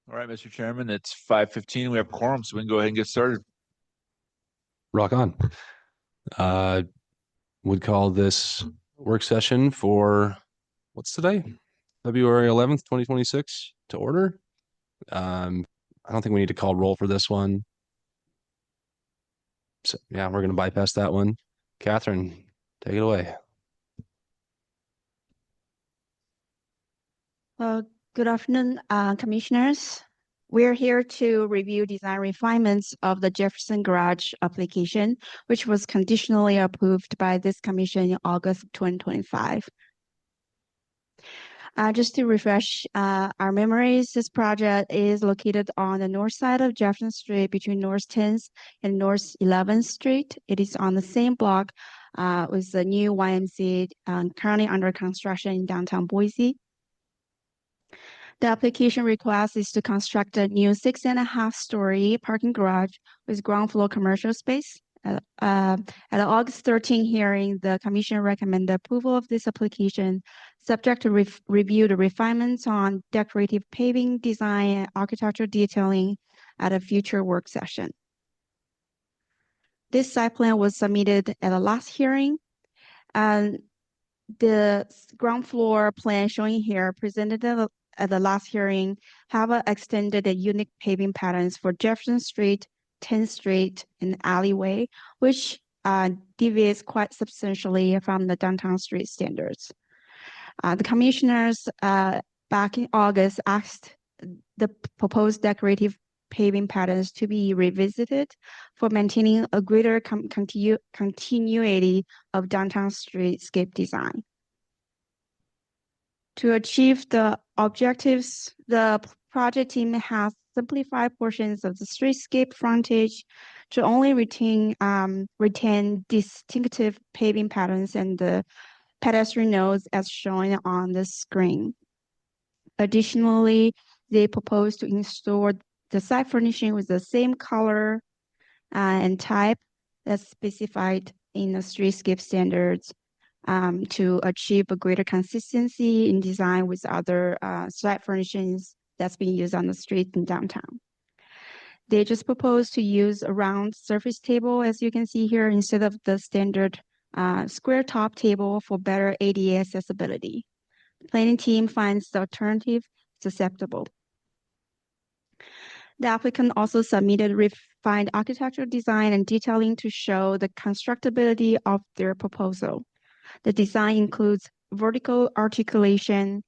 All right, Mr. Chairman, it's 5:15. We have quorum, so we can go ahead and get started. Rock on. Would call this work session for what's today? February 11th, 2026 to order. I don't think we need to call roll for this one. So yeah, we're gonna bypass that one. Catherine, take it away. Well, good afternoon, commissioners. We're here to review design refinements of the Jefferson Garage application, which was conditionally approved by this commission in August 2025. Just to refresh our memories, this project is located on the north side of Jefferson Street between North 10th and North 11th Street. It is on the same block with the new YMCA currently under construction in downtown Boise. The application request is to construct a new 6.5-story parking garage with ground floor commercial space. At the August 13 hearing, the commission recommended approval of this application, subject to review the refinements on decorative paving design and architectural detailing at a future work session. This site plan was submitted at the last hearing, and the ground floor plan showing here presented at the last hearing have extended the unique paving patterns for Jefferson Street, 10th Street, and alleyway, which deviates quite substantially from the downtown street standards. The commissioners back in August asked the proposed decorative paving patterns to be revisited for maintaining a greater continuity of downtown streetscape design. To achieve the objectives, the project team has simplified portions of the streetscape frontage to only retain distinctive paving patterns and the pedestrian nodes as shown on the screen. Additionally, they propose to install the site furnishing with the same color and type that's specified in the streetscape standards to achieve a greater consistency in design with other site furnishings that's being used on the street in downtown. They just propose to use a round surface table, as you can see here, instead of the standard square top table for better ADA accessibility. The planning team finds the alternative acceptable. The applicant also submitted refined architectural design and detailing to show the constructability of their proposal. The design includes vertical articulation,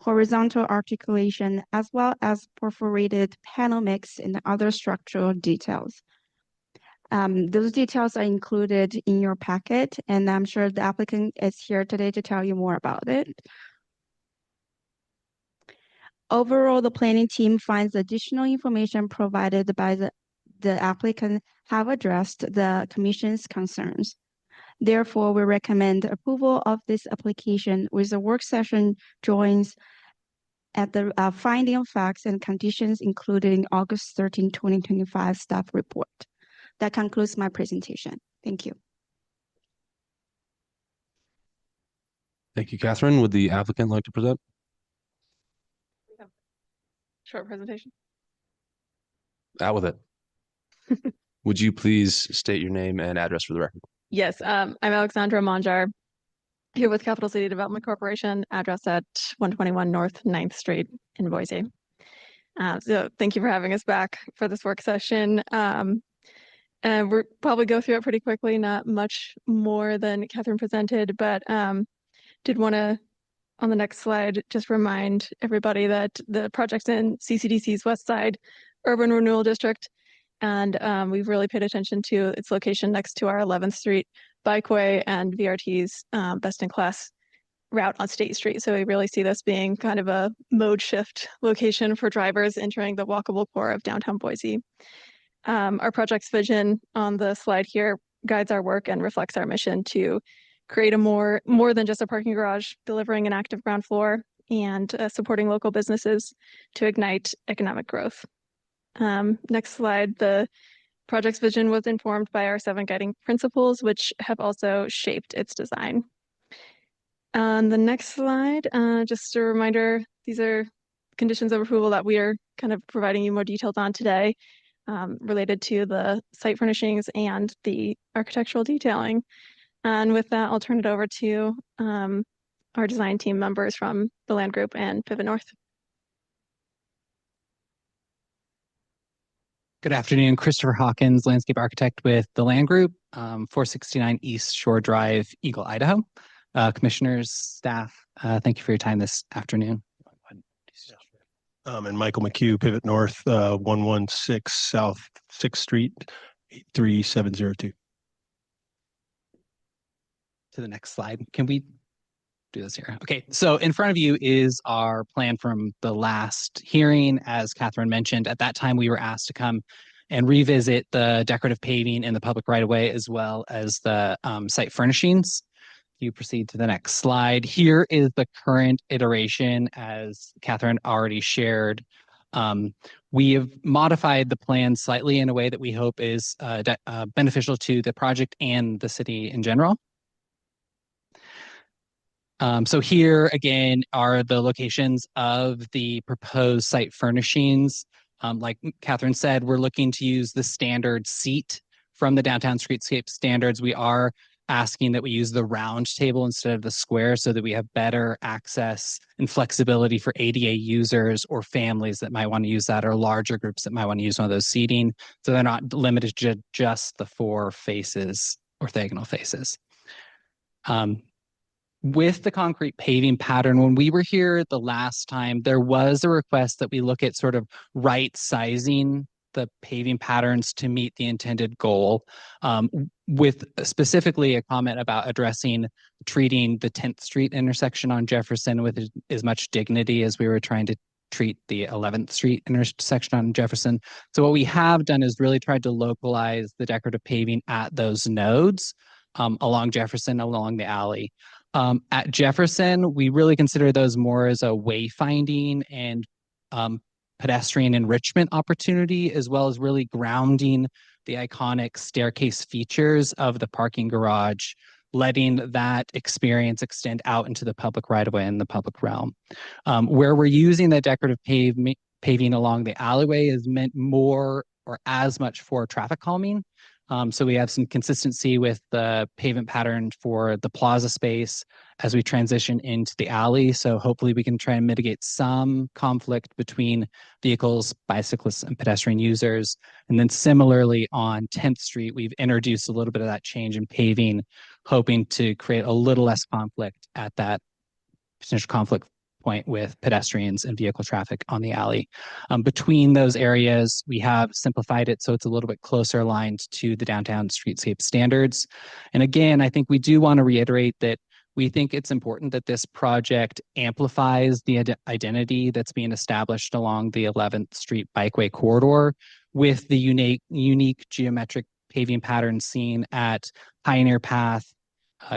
horizontal articulation, as well as perforated panel mix and other structural details. Those details are included in your packet, and I'm sure the applicant is here today to tell you more about it. Overall, the planning team finds additional information provided by the applicant have addressed the commission's concerns. Therefore, we recommend approval of this application with a work session drawings at the finding of facts and conditions included in August 13, 2025 staff report. That concludes my presentation. Thank you. Thank you, Catherine. Would the applicant like to present? Short presentation. Out with it. Would you please state your name and address for the record? Yes, I'm Alexandra Monjar, here with Capital City Development Corporation, address at 121 North 9th Street in Boise. So thank you for having us back for this work session. And we'll probably go through it pretty quickly, not much more than Catherine presented, but did want to, on the next slide, just remind everybody that the project's in CCDC's West Side Urban Renewal District. And we've really paid attention to its location next to our 11th Street bikeway and VRT's best-in-class route on State Street. So we really see this being kind of a mode shift location for drivers entering the walkable core of downtown Boise. Our project's vision on the slide here guides our work and reflects our mission to create a more than just a parking garage, delivering an active ground floor and supporting local businesses to ignite economic growth. Next slide, the project's vision was informed by our 7 guiding principles, which have also shaped its design. On the next slide, just a reminder, these are conditions of approval that we are kind of providing you more details on today, related to the site furnishings and the architectural detailing. And with that, I'll turn it over to our design team members from the Land Group and Pivot North. Good afternoon, Christopher Hawkins, landscape architect with the Land Group, 469 East Shore Drive, Eagle, Idaho. Commissioners, staff, thank you for your time this afternoon. And Michael McHugh, Pivot North, 116 South 6th Street, 83702. To the next slide. Can we do this here? Okay, so in front of you is our plan from the last hearing. As Catherine mentioned, at that time we were asked to come and revisit the decorative paving in the public right-of-way as well as the site furnishings. You proceed to the next slide. Here is the current iteration, as Catherine already shared. We have modified the plan slightly in a way that we hope is beneficial to the project and the city in general. So here again are the locations of the proposed site furnishings. Like Catherine said, we're looking to use the standard seat from the downtown streetscape standards. We are asking that we use the round table instead of the square so that we have better access and flexibility for ADA users or families that might want to use that, or larger groups that might want to use one of those seating. So they're not limited to just the 4 faces, orthogonal faces. With the concrete paving pattern, when we were here the last time, there was a request that we look at sort of right sizing the paving patterns to meet the intended goal, with specifically a comment about treating the 10th Street intersection on Jefferson with as much dignity as we were trying to treat the 11th Street intersection on Jefferson. So what we have done is really tried to localize the decorative paving at those nodes along Jefferson, along the alley. At Jefferson, we really consider those more as a wayfinding and pedestrian enrichment opportunity, as well as really grounding the iconic staircase features of the parking garage, letting that experience extend out into the public right-of-way and the public realm. Where we're using the decorative paving along the alleyway is meant more or as much for traffic calming. So we have some consistency with the pavement pattern for the plaza space as we transition into the alley. So hopefully we can try and mitigate some conflict between vehicles, bicyclists, and pedestrian users. And then similarly on 10th Street, we've introduced a little bit of that change in paving, hoping to create a little less conflict at that potential conflict point with pedestrians and vehicle traffic on the alley. Between those areas, we have simplified it so it's a little bit closer aligned to the downtown streetscape standards. And again, I think we do want to reiterate that we think it's important that this project amplifies the identity that's being established along the 11th Street bikeway corridor with the unique geometric paving patterns seen at Pioneer Path,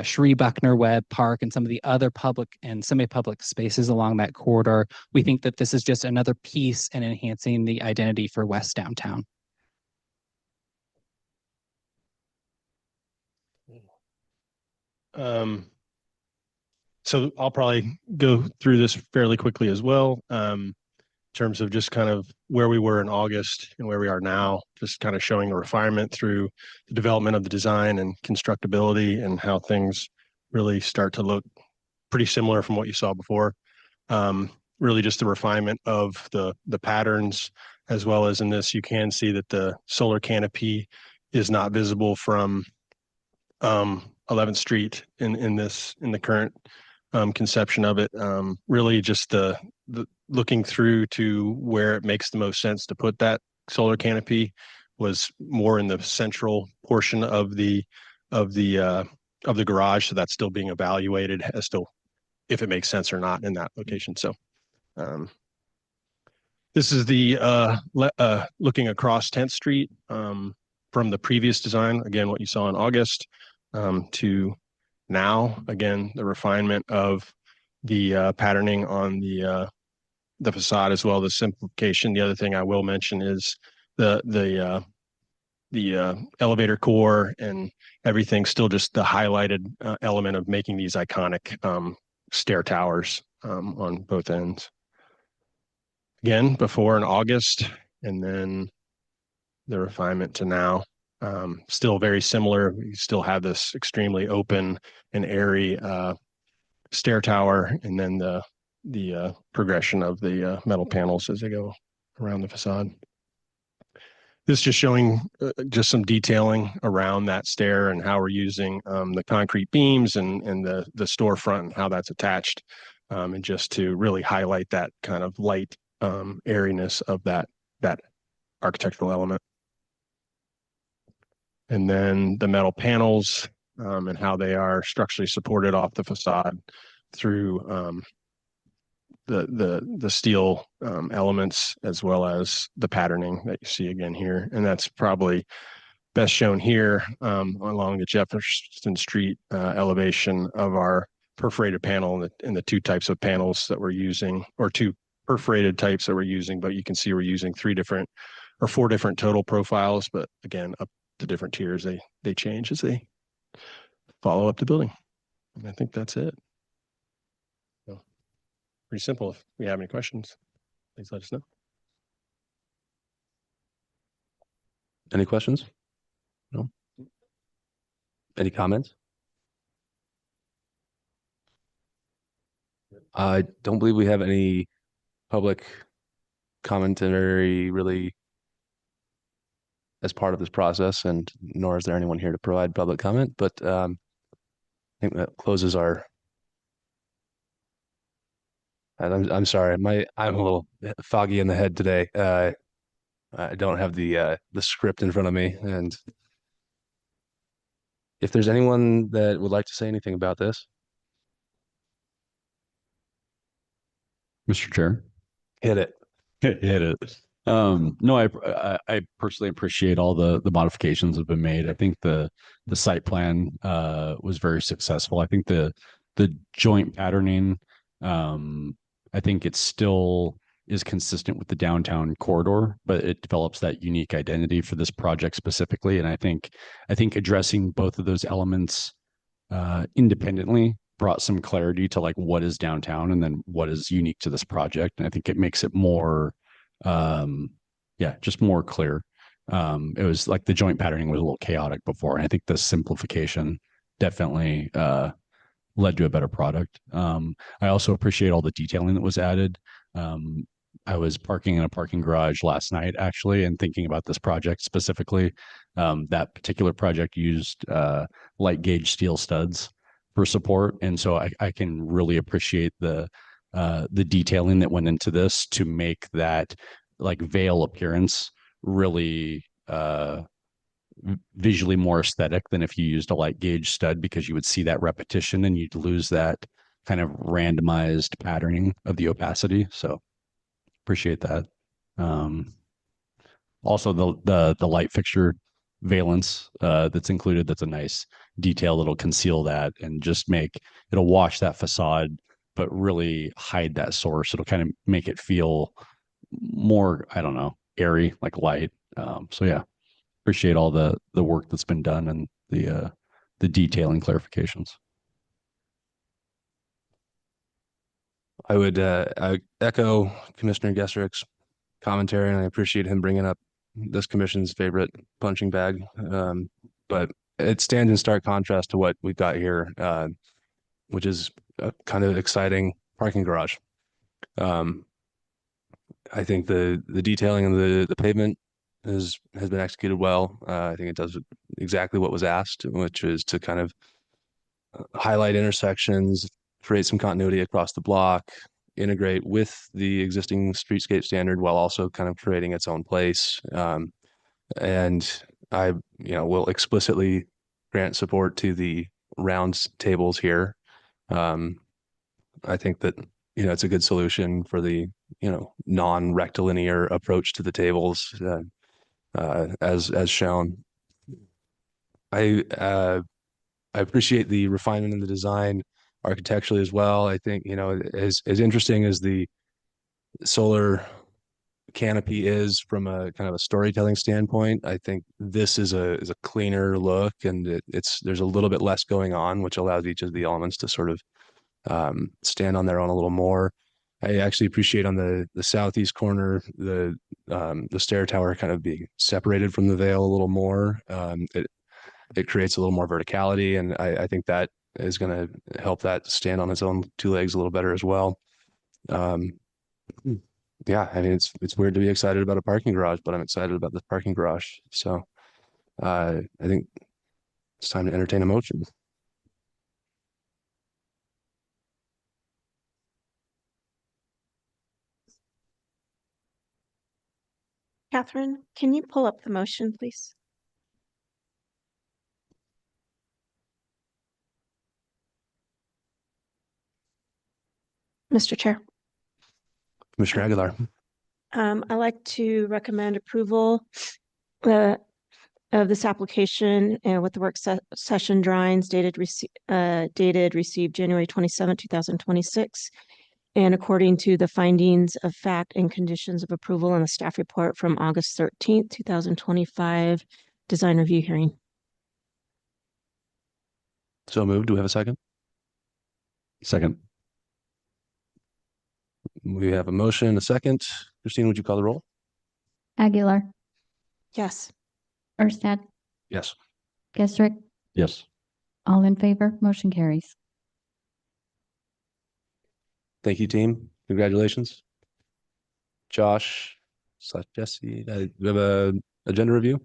Cherie Buckner Webb Park, and some of the other public and semi-public spaces along that corridor. We think that this is just another piece in enhancing the identity for West Downtown. So I'll probably go through this fairly quickly as well. In terms of just kind of where we were in August and where we are now, just kind of showing a refinement through the development of the design and constructability and how things really start to look pretty similar from what you saw before. Really just the refinement of the patterns, as well as in this, you can see that the solar canopy is not visible from 11th Street in the current conception of it. Really just the looking through to where it makes the most sense to put that solar canopy was more in the central portion of the garage. So that's still being evaluated as to if it makes sense or not in that location. So this is the looking across 10th Street from the previous design. Again, what you saw in August to now. Again, the refinement of the patterning on the facade, as well as the simplification. The other thing I will mention is the elevator core and everything, still just the highlighted element of making these iconic stair towers on both ends. again, before in August, and then the refinement to now. Still very similar. We still have this extremely open and airy stair tower, and then the progression of the metal panels as they go around the facade. This is just showing just some detailing around that stair and how we're using the concrete beams and the storefront and how that's attached, and just to really highlight that kind of light airiness of that architectural element. And then the metal panels and how they are structurally supported off the facade through the steel elements, as well as the patterning that you see again here. And that's probably best shown here along the Jefferson Street elevation of our perforated panel and the two types of panels that we're using, or two perforated types that we're using. But you can see we're using 4 different total profiles, but again, up to different tiers, they change as they follow up the building. And I think that's it. So pretty simple. If we have any questions, please let us know. Any questions? No? Any comments? I don't believe we have any public commentary really as part of this process, and nor is there anyone here to provide public comment, but I think that closes our. I'm sorry, I'm a little foggy in the head today. I don't have the script in front of me, and if there's anyone that would like to say anything about this, Mr. Chair. hit it. Hit it. No, I personally appreciate all the modifications that have been made. I think the site plan was very successful. I think the joint patterning, I think it still is consistent with the downtown corridor, but it develops that unique identity for this project specifically. And I think addressing both of those elements independently brought some clarity to like what is downtown and then what is unique to this project. And I think it makes it more just more clear. It was like the joint patterning was a little chaotic before, and I think the simplification definitely led to a better product. I also appreciate all the detailing that was added. I was parking in a parking garage last night actually, and thinking about this project specifically. That particular project used light gauge steel studs for support, and so I can really appreciate the detailing that went into this to make that like veil appearance really visually more aesthetic than if you used a light gauge stud, because you would see that repetition and you'd lose that kind of randomized patterning of the opacity. So appreciate that. Also the light fixture valence that's included, that's a nice detail that'll conceal that and just it'll wash that facade but really hide that source. It'll kind of make it feel more, I don't know, airy, like light. So yeah, appreciate all the work that's been done and the detailing clarifications. I would echo Commissioner Gesserich's commentary, and I appreciate him bringing up this commission's favorite punching bag. But it stands in stark contrast to what we've got here, which is a kind of exciting parking garage. I think the detailing of the pavement has been executed well. I think it does exactly what was asked, which is to kind of highlight intersections, create some continuity across the block, integrate with the existing streetscape standard while also kind of creating its own place. And I, will explicitly grant support to the round tables here. I think that, it's a good solution for the, non-rectilinear approach to the tables, as shown. I appreciate the refinement in the design architecturally as well. I think, as interesting as the solar canopy is from a kind of a storytelling standpoint, I think this is a cleaner look, and there's a little bit less going on, which allows each of the elements to sort of stand on their own a little more. I actually appreciate on the southeast corner, the stair tower kind of being separated from the veil a little more. It creates a little more verticality, and I think that is going to help that stand on its own two legs a little better as well. Yeah, I mean, it's weird to be excited about a parking garage, but I'm excited about this parking garage. So I think it's time to entertain a motion. Catherine, can you pull up the motion, please? Mr. Chair, Commissioner Aguilar. I'd like to recommend approval of this application and with the work session drawings dated received January 27, 2026. And according to the findings of fact and conditions of approval in the staff report from August 13th, 2025 design review hearing. So moved. Do we have a second? Second. We have a motion and a second. Christine, would you call the roll? Aguilar, Yes. Erstad, Yes. Keswick, Yes. all in favor, motion carries. Thank you, team. Congratulations. Josh / Jesse, do we have a agenda review?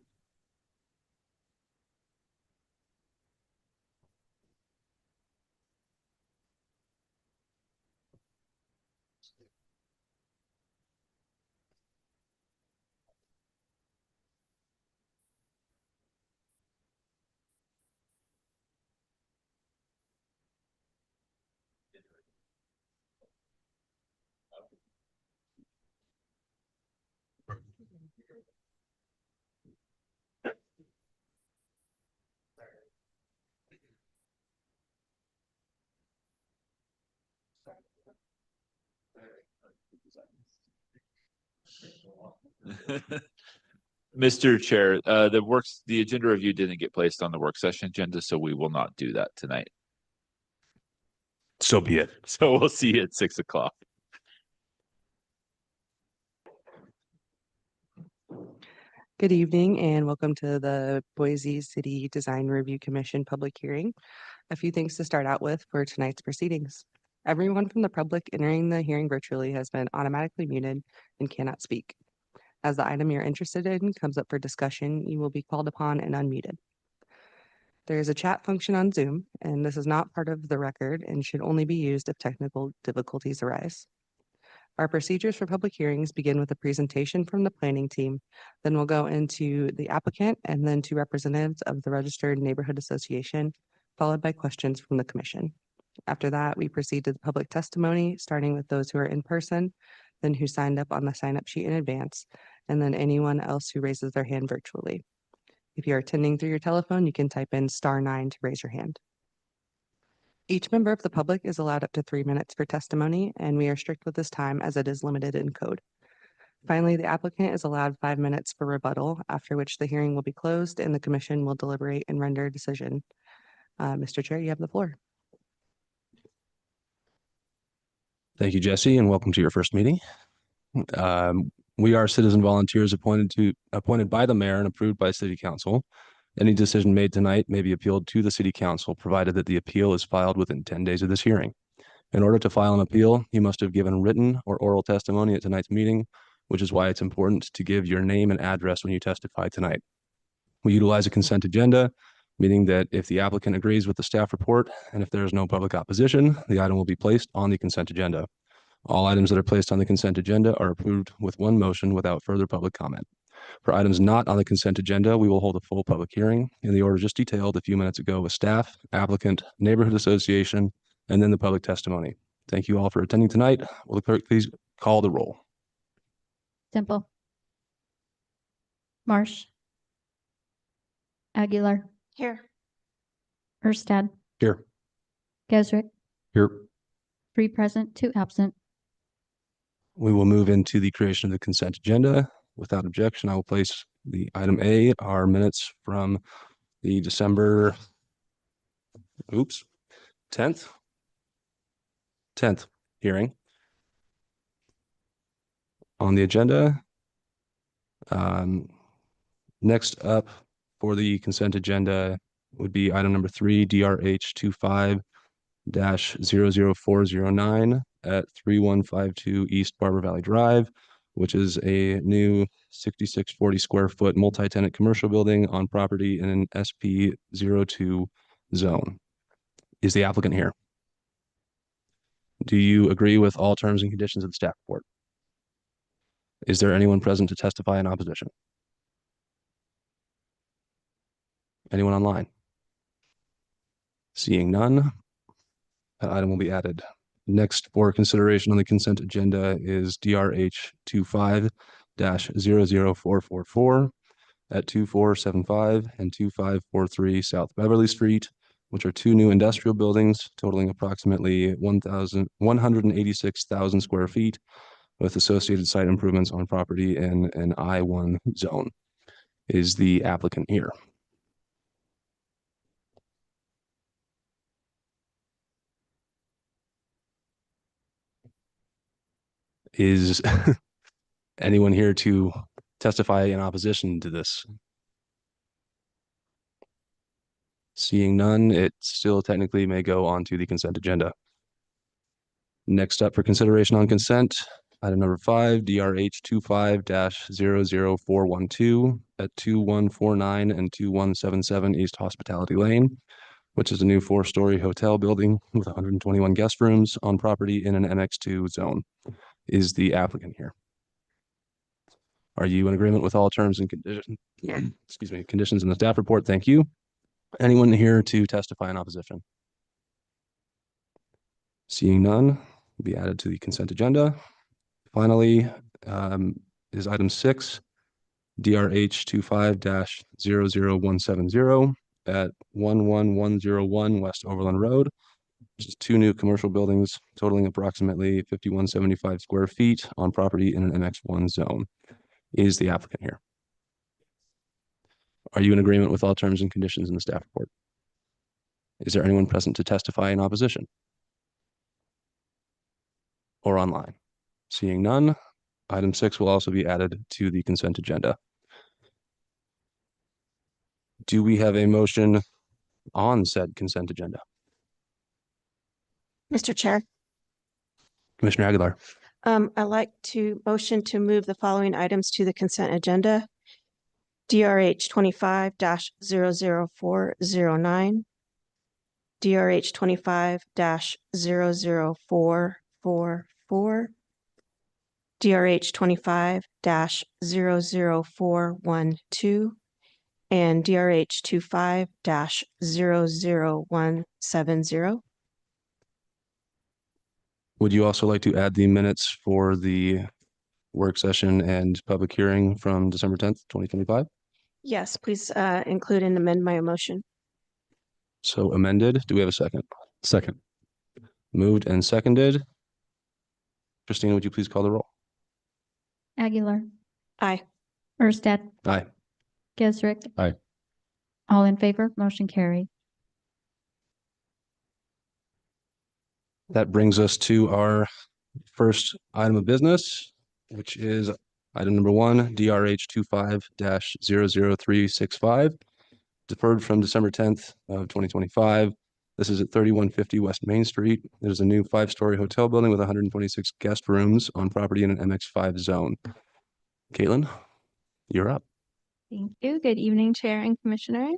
Mr. Chair, the agenda review didn't get placed on the work session agenda, so we will not do that tonight. So be it. So we'll see you at 6 o'clock. Good evening and welcome to the Boise City Design Review Commission public hearing. A few things to start out with for tonight's proceedings. Everyone from the public entering the hearing virtually has been automatically muted and cannot speak. As the item you're interested in comes up for discussion, you will be called upon and unmuted. There is a chat function on Zoom, and this is not part of the record and should only be used if technical difficulties arise. Our procedures for public hearings begin with a presentation from the planning team. Then we'll go into the applicant and then to representatives of the Registered Neighborhood Association, followed by questions from the commission. After that, we proceed to the public testimony, starting with those who are in person, then who signed up on the sign-up sheet in advance, and then anyone else who raises their hand virtually. If you're attending through your telephone, you can type in *9 to raise your hand. Each member of the public is allowed up to 3 minutes for testimony, and we are strict with this time as it is limited in code. Finally, the applicant is allowed 5 minutes for rebuttal, after which the hearing will be closed and the commission will deliberate and render a decision. Mr. Chair, you have the floor. Thank you, Jesse, and welcome to your first meeting. We are citizen volunteers appointed by the mayor and approved by city council. Any decision made tonight may be appealed to the city council, provided that the appeal is filed within 10 days of this hearing. In order to file an appeal, you must have given written or oral testimony at tonight's meeting, which is why it's important to give your name and address when you testify tonight. We utilize a consent agenda, meaning that if the applicant agrees with the staff report and if there is no public opposition, the item will be placed on the consent agenda. All items that are placed on the consent agenda are approved with one motion without further public comment. For items not on the consent agenda, we will hold a full public hearing in the order just detailed a few minutes ago with staff, applicant, neighborhood association, and then the public testimony. Thank you all for attending tonight. Will the clerk please call the roll? Temple, Marsh, Aguilar, Here. Erstad, Here. Keswick, Here. 3 present, 2 absent. We will move into the creation of the consent agenda. Without objection, I will place the item A, our minutes from the December 10th hearing. on the agenda. Next up for the consent agenda would be item number 3, DRH 25-00409 at 3152 East Barber Valley Drive, which is a new 6640 square foot multi-tenant commercial building on property in an SP02 zone. Is the applicant here? Do you agree with all terms and conditions of the staff report? Is there anyone present to testify in opposition? Anyone online? Seeing none, that item will be added. Next for consideration on the consent agenda is DRH 25-00444 at 2475 and 2543 South Beverly Street, which are 2 new industrial buildings totaling approximately 186,000 square feet with associated site improvements on property in an I-1 zone. Is the applicant here? Is anyone here to testify in opposition to this? Seeing none, it still technically may go on to the consent agenda. Next up for consideration on consent, item number 5, DRH 25-00412 at 2149 and 2177 East Hospitality Lane, which is a new 4-story hotel building with 121 guest rooms on property in an MX2 zone. Is the applicant here? Are you in agreement with all terms and conditions? Excuse me, conditions in the staff report? Thank you. Anyone here to testify in opposition? Seeing none, will be added to the consent agenda. Finally, is item 6, DRH 25-00170 at 11101 West Overland Road, which is 2 new commercial buildings totaling approximately 5175 square feet on property in an MX1 zone. Is the applicant here? Are you in agreement with all terms and conditions in the staff report? Is there anyone present to testify in opposition? Or online? Seeing none, item 6 will also be added to the consent agenda. Do we have a motion on said consent agenda? Mr. Chair, Commissioner Aguilar. I'd like to motion to move the following items to the consent agenda. DRH 25-00409, DRH 25-00444, DRH 25-00412, and DRH 25-00170. Would you also like to add the minutes for the work session and public hearing from December 10th, 2025? Yes, please include and amend my motion. So amended. Do we have a second? Second. Moved and seconded. Christina, would you please call the roll? Aguilar, Aye. Erstad, Aye. Gesrick. Aye. All in favor, motion carried. That brings us to our first item of business, which is item number 1, DRH 25-00365, deferred from December 10th of 2025. This is at 3150 West Main Street. There's a new 5-story hotel building with 126 guest rooms on property in an MX5 zone. Caitlin, you're up. Thank you. Good evening, Chair and Commissioners.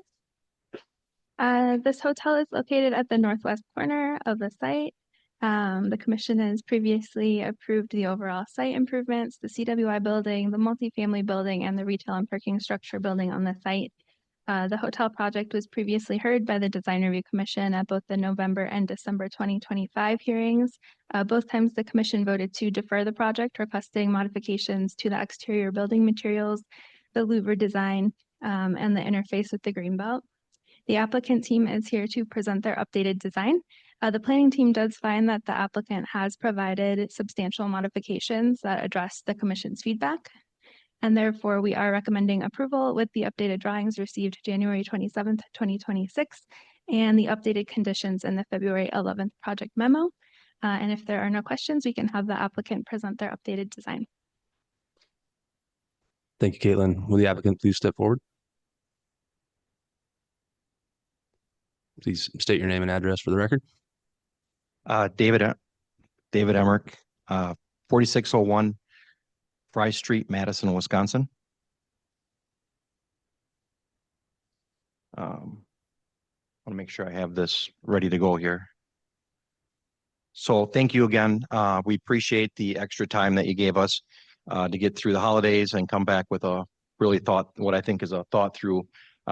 This hotel is located at the northwest corner of the site. The commission has previously approved the overall site improvements, the CWI building, the multifamily building, and the retail and parking structure building on the site. The hotel project was previously heard by the Design Review Commission at both the November and December 2025 hearings. Both times the commission voted to defer the project, requesting modifications to the exterior building materials, the louver design, and the interface with the Greenbelt. The applicant team is here to present their updated design. The planning team does find that the applicant has provided substantial modifications that address the commission's feedback, and therefore we are recommending approval with the updated drawings received January 27th, 2026, and the updated conditions in the February 11th project memo. And if there are no questions, we can have the applicant present their updated design. Thank you, Caitlin. Will the applicant please step forward? Please state your name and address for the record. David Emmerich, 4601 Fry Street, Madison, Wisconsin. I want to make sure I have this ready to go here. So thank you again. We appreciate the extra time that you gave us to get through the holidays and come back with a what I think is a thought through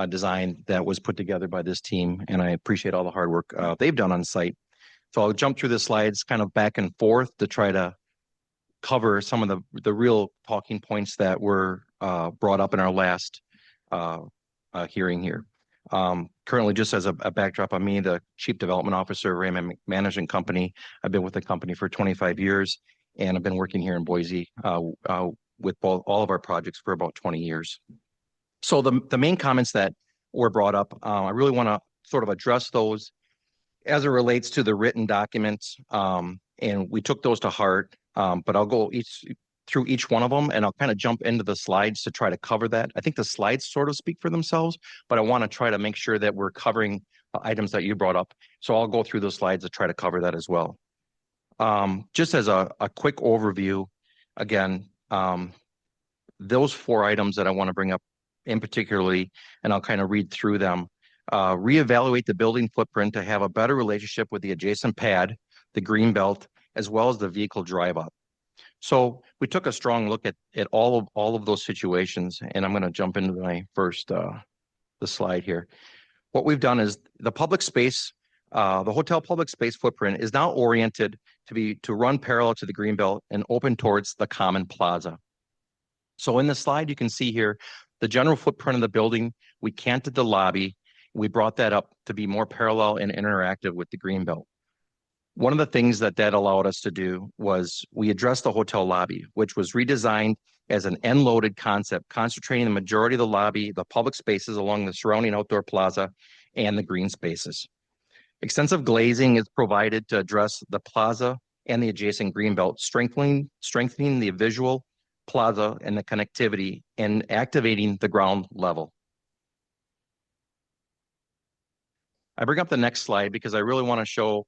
design that was put together by this team. And I appreciate all the hard work they've done on site. So I'll jump through the slides kind of back and forth to try to cover some of the real talking points that were brought up in our last hearing here. Currently, just as a backdrop on me, the Chief Development Officer of Raymond Management Company. I've been with the company for 25 years, and I've been working here in Boise with all of our projects for about 20 years. So the main comments that were brought up, I really want to sort of address those as it relates to the written documents, and we took those to heart, but I'll go through each one of them, and I'll kind of jump into the slides to try to cover that. I think the slides sort of speak for themselves, but I want to try to make sure that we're covering items that you brought up. So I'll go through the slides to try to cover that as well. Just as a quick overview, again, those 4 items that I want to bring up in particularly, and I'll kind of read through them. Reevaluate the building footprint to have a better relationship with the adjacent pad, the green belt, as well as the vehicle drive up. So we took a strong look at all of those situations, and I'm going to jump into my first the slide here. What we've done is the public space, the hotel public space footprint is now oriented to run parallel to the green belt and open towards the common plaza. So in the slide, you can see here the general footprint of the building. We canted the lobby. We brought that up to be more parallel and interactive with the green belt. One of the things that allowed us to do was we addressed the hotel lobby, which was redesigned as an end-loaded concept, concentrating the majority of the lobby, the public spaces along the surrounding outdoor plaza, and the green spaces. Extensive glazing is provided to address the plaza and the adjacent green belt, strengthening the visual plaza and the connectivity and activating the ground level. I bring up the next slide because I really want to show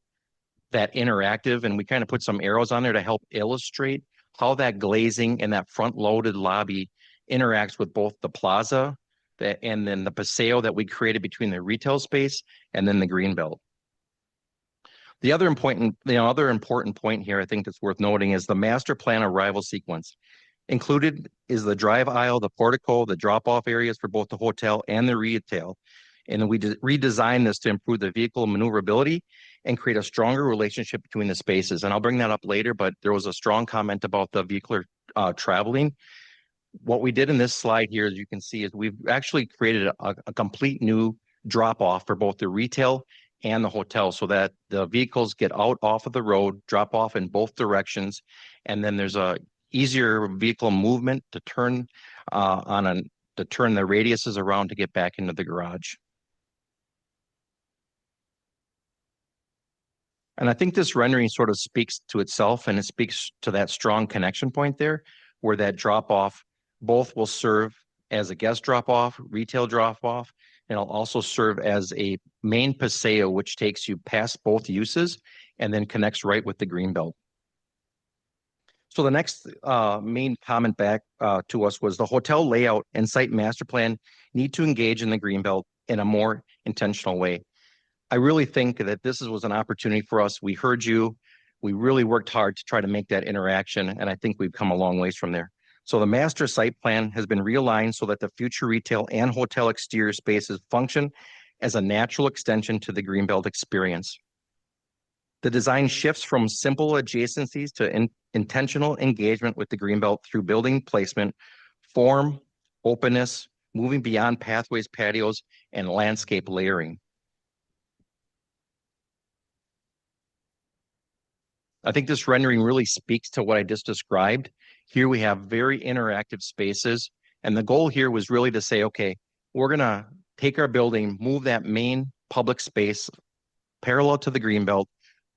that interactive, and we kind of put some arrows on there to help illustrate how that glazing and that front loaded lobby interacts with both the plaza and then the paseo that we created between the retail space and then the green belt. The other important point here I think that's worth noting is the master plan arrival sequence. Included is the drive aisle, the portico, the drop-off areas for both the hotel and the retail. And we redesigned this to improve the vehicle maneuverability and create a stronger relationship between the spaces. And I'll bring that up later, but there was a strong comment about the vehicular traveling. What we did in this slide here, as you can see, is we've actually created a complete new drop-off for both the retail and the hotel so that the vehicles get out off of the road, drop off in both directions, and then there's a easier vehicle movement to turn the radiuses around to get back into the garage. And I think this rendering sort of speaks to itself, and it speaks to that strong connection point there, where that drop off both will serve as a guest drop off, retail drop off, and it'll also serve as a main paseo, which takes you past both uses and then connects right with the green belt. So the next main comment back to us was the hotel layout and site master plan need to engage in the green belt in a more intentional way. I really think that this was an opportunity for us. We heard you. We really worked hard to try to make that interaction, and I think we've come a long ways from there. So the master site plan has been realigned so that the future retail and hotel exterior spaces function as a natural extension to the Greenbelt experience. The design shifts from simple adjacencies to intentional engagement with the Greenbelt through building placement, form, openness, moving beyond pathways, patios, and landscape layering. I think this rendering really speaks to what I just described. Here we have very interactive spaces, and the goal here was really to say, okay, we're going to take our building, move that main public space parallel to the Greenbelt,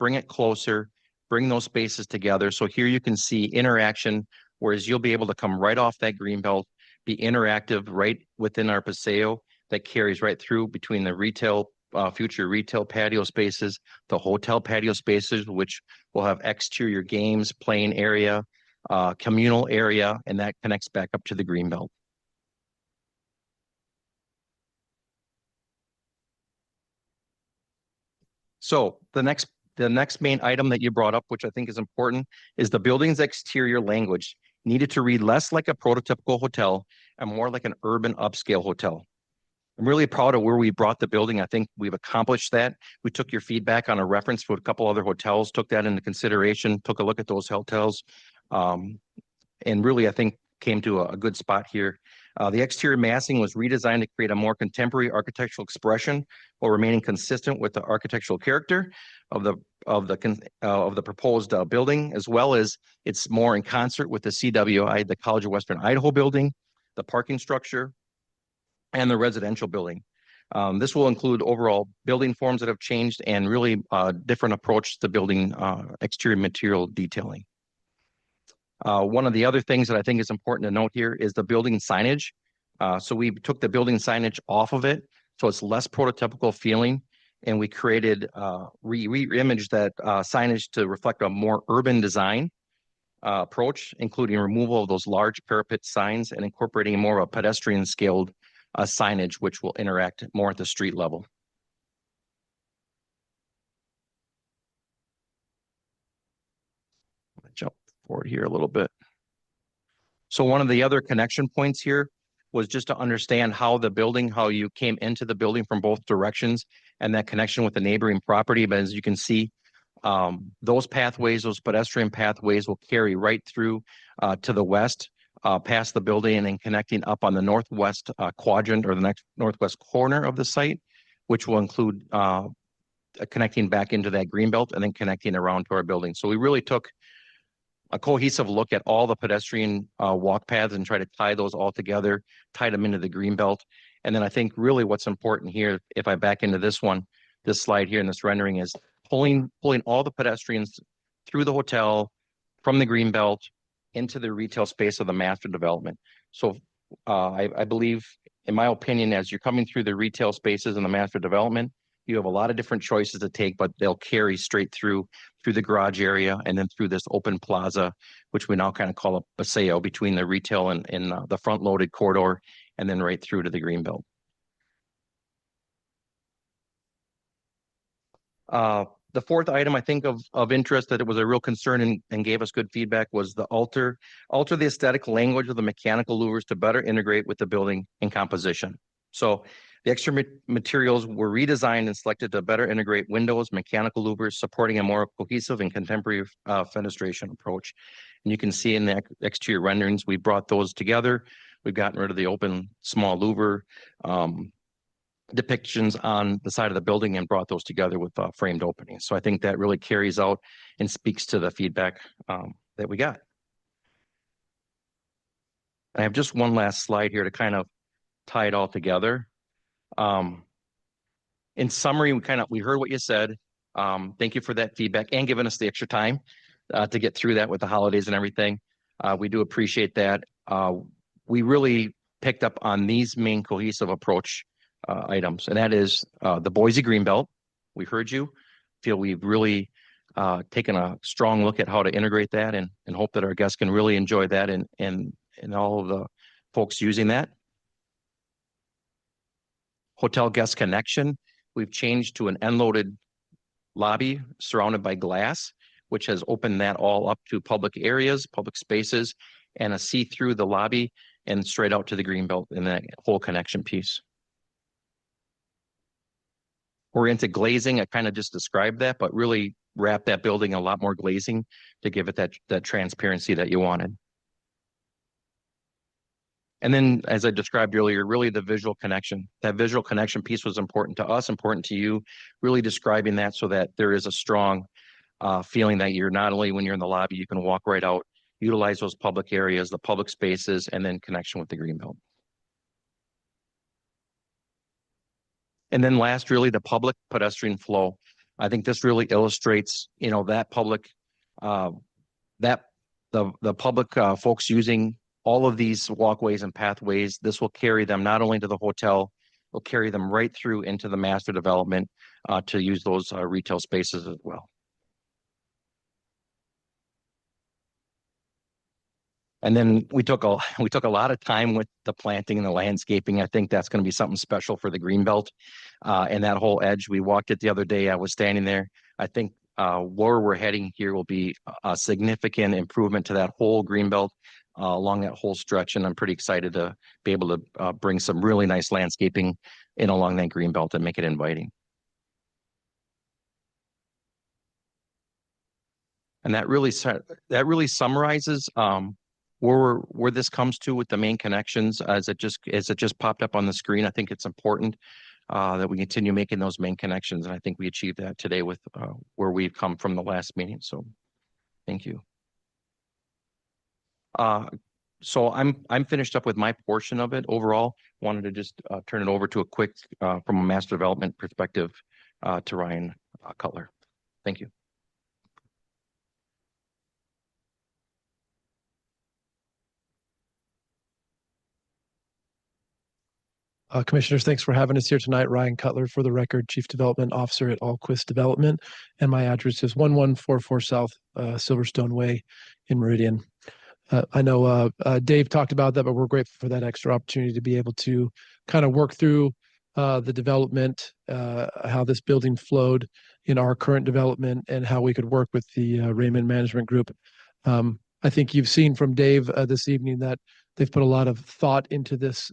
bring it closer, bring those spaces together. So here you can see interaction, whereas you'll be able to come right off that Greenbelt, be interactive right within our Paseo that carries right through between the retail, future retail patio spaces, the hotel patio spaces, which will have exterior games, playing area, communal area, and that connects back up to the Greenbelt. So the next main item that you brought up, which I think is important, is the building's exterior language needed to read less like a prototypical hotel and more like an urban upscale hotel. I'm really proud of where we brought the building. I think we've accomplished that. We took your feedback on a reference for a couple other hotels, took that into consideration, took a look at those hotels, and really, I think, came to a good spot here. The exterior massing was redesigned to create a more contemporary architectural expression while remaining consistent with the architectural character of the proposed building, as well as it's more in concert with the CWI, the College of Western Idaho building, the parking structure, and the residential building. This will include overall building forms that have changed and really different approach to building exterior material detailing. One of the other things that I think is important to note here is the building signage. So we took the building signage off of it, so it's less prototypical feeling, and we created, re-imaged that signage to reflect a more urban design approach, including removal of those large parapet signs and incorporating more of a pedestrian scaled signage, which will interact more at the street level. Jump forward here a little bit. So one of the other connection points here was just to understand how you came into the building from both directions and that connection with the neighboring property. But as you can see, those pathways, those pedestrian pathways will carry right through to the west, past the building and then connecting up on the northwest quadrant or the next northwest corner of the site, which will include connecting back into that Greenbelt and then connecting around to our building. So we really took a cohesive look at all the pedestrian walk paths and try to tie those all together, tied them into the Greenbelt. And then I think really what's important here, if I back into this slide here in this rendering, is pulling all the pedestrians through the hotel from the Greenbelt into the retail space of the master development. So I believe, in my opinion, as you're coming through the retail spaces in the master development, you have a lot of different choices to take, but they'll carry straight through the garage area and then through this open plaza, which we now kind of call a paseo between the retail and the front loaded corridor, and then right through to the Greenbelt. The fourth item I think of interest that it was a real concern and gave us good feedback was the alter the aesthetic language of the mechanical louvers to better integrate with the building and composition. So the extra materials were redesigned and selected to better integrate windows, mechanical louvers, supporting a more cohesive and contemporary fenestration approach. And you can see in the exterior renderings, we brought those together. We've gotten rid of the open small louver depictions on the side of the building and brought those together with framed openings. So I think that really carries out and speaks to the feedback that we got. I have just one last slide here to kind of tie it all together. In summary, we heard what you said. Thank you for that feedback and giving us the extra time to get through that with the holidays and everything. We do appreciate that. We really picked up on these main cohesive approach items, and that is the Boise Greenbelt. We heard you. Feel we've really taken a strong look at how to integrate that and hope that our guests can really enjoy that and all of the folks using that. Hotel guest connection. We've changed to an end-loaded lobby surrounded by glass, which has opened that all up to public areas, public spaces, and a see-through the lobby and straight out to the Greenbelt in that whole connection piece. Oriented glazing, I kind of just described that, but really wrap that building a lot more glazing to give it that transparency that you wanted. And then, as I described earlier, really the visual connection. That visual connection piece was important to us, important to you, really describing that so that there is a strong feeling that you're not only when you're in the lobby, you can walk right out, utilize those public areas, the public spaces, and then connection with the Greenbelt. And then last, really the public pedestrian flow. I think this really illustrates, that public, the public folks using all of these walkways and pathways. This will carry them not only to the hotel, will carry them right through into the master development to use those retail spaces as well. And then we took a lot of time with the planting and the landscaping. I think that's going to be something special for the Greenbelt and that whole edge. We walked it the other day. I was standing there. I think where we're heading here will be a significant improvement to that whole Greenbelt along that whole stretch. And I'm pretty excited to be able to bring some really nice landscaping in along that Greenbelt and make it inviting. And that really summarizes where this comes to with the main connections as it just popped up on the screen. I think it's important that we continue making those main connections. And I think we achieved that today with where we've come from the last meeting. So thank you. So I'm finished up with my portion of it. Overall, wanted to just turn it over to a quick from a master development perspective to Ryan Cutler. Thank you. Commissioners, thanks for having us here tonight. Ryan Cutler, for the record, Chief Development Officer at Allquist Development. And my address is 1144 South Silverstone Way in Meridian. I know Dave talked about that, but we're grateful for that extra opportunity to be able to kind of work through the development, how this building flowed in our current development and how we could work with the Raymond Management Group. I think you've seen from Dave this evening that they've put a lot of thought into this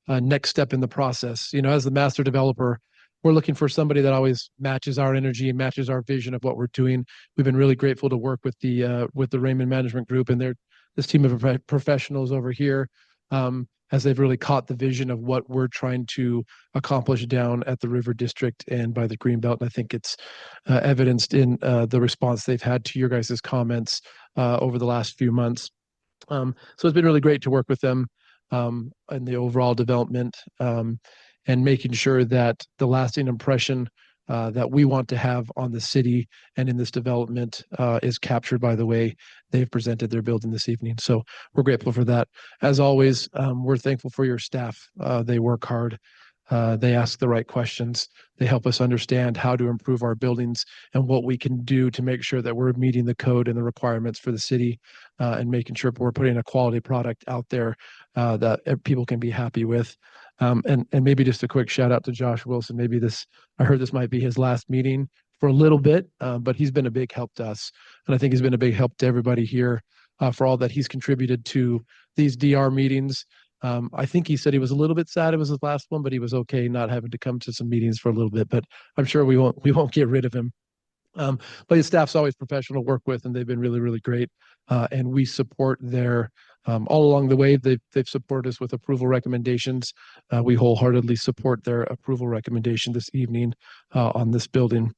next step in the process. You know, as the master developer, we're looking for somebody that always matches our energy and matches our vision of what we're doing. We've been really grateful to work with the Raymond Management Group and this team of professionals over here, as they've really caught the vision of what we're trying to accomplish down at the River District and by the Greenbelt. And I think it's evidenced in the response they've had to your guys' comments over the last few months. So it's been really great to work with them and the overall development and making sure that the lasting impression that we want to have on the city and in this development is captured by the way they've presented their building this evening. So we're grateful for that. As always, we're thankful for your staff. They work hard. They ask the right questions. They help us understand how to improve our buildings and what we can do to make sure that we're meeting the code and the requirements for the city and making sure we're putting a quality product out there that people can be happy with. And maybe just a quick shout out to Josh Wilson. Maybe I heard this might be his last meeting for a little bit, but he's been a big help to us. And I think he's been a big help to everybody here for all that he's contributed to these DR meetings. I think he said he was a little bit sad it was his last one, but he was okay not having to come to some meetings for a little bit, but I'm sure we won't get rid of him. But his staff's always professional to work with, and they've been really, really great. And we support their all along the way. They've supported us with approval recommendations. We wholeheartedly support their approval recommendation this evening on this building.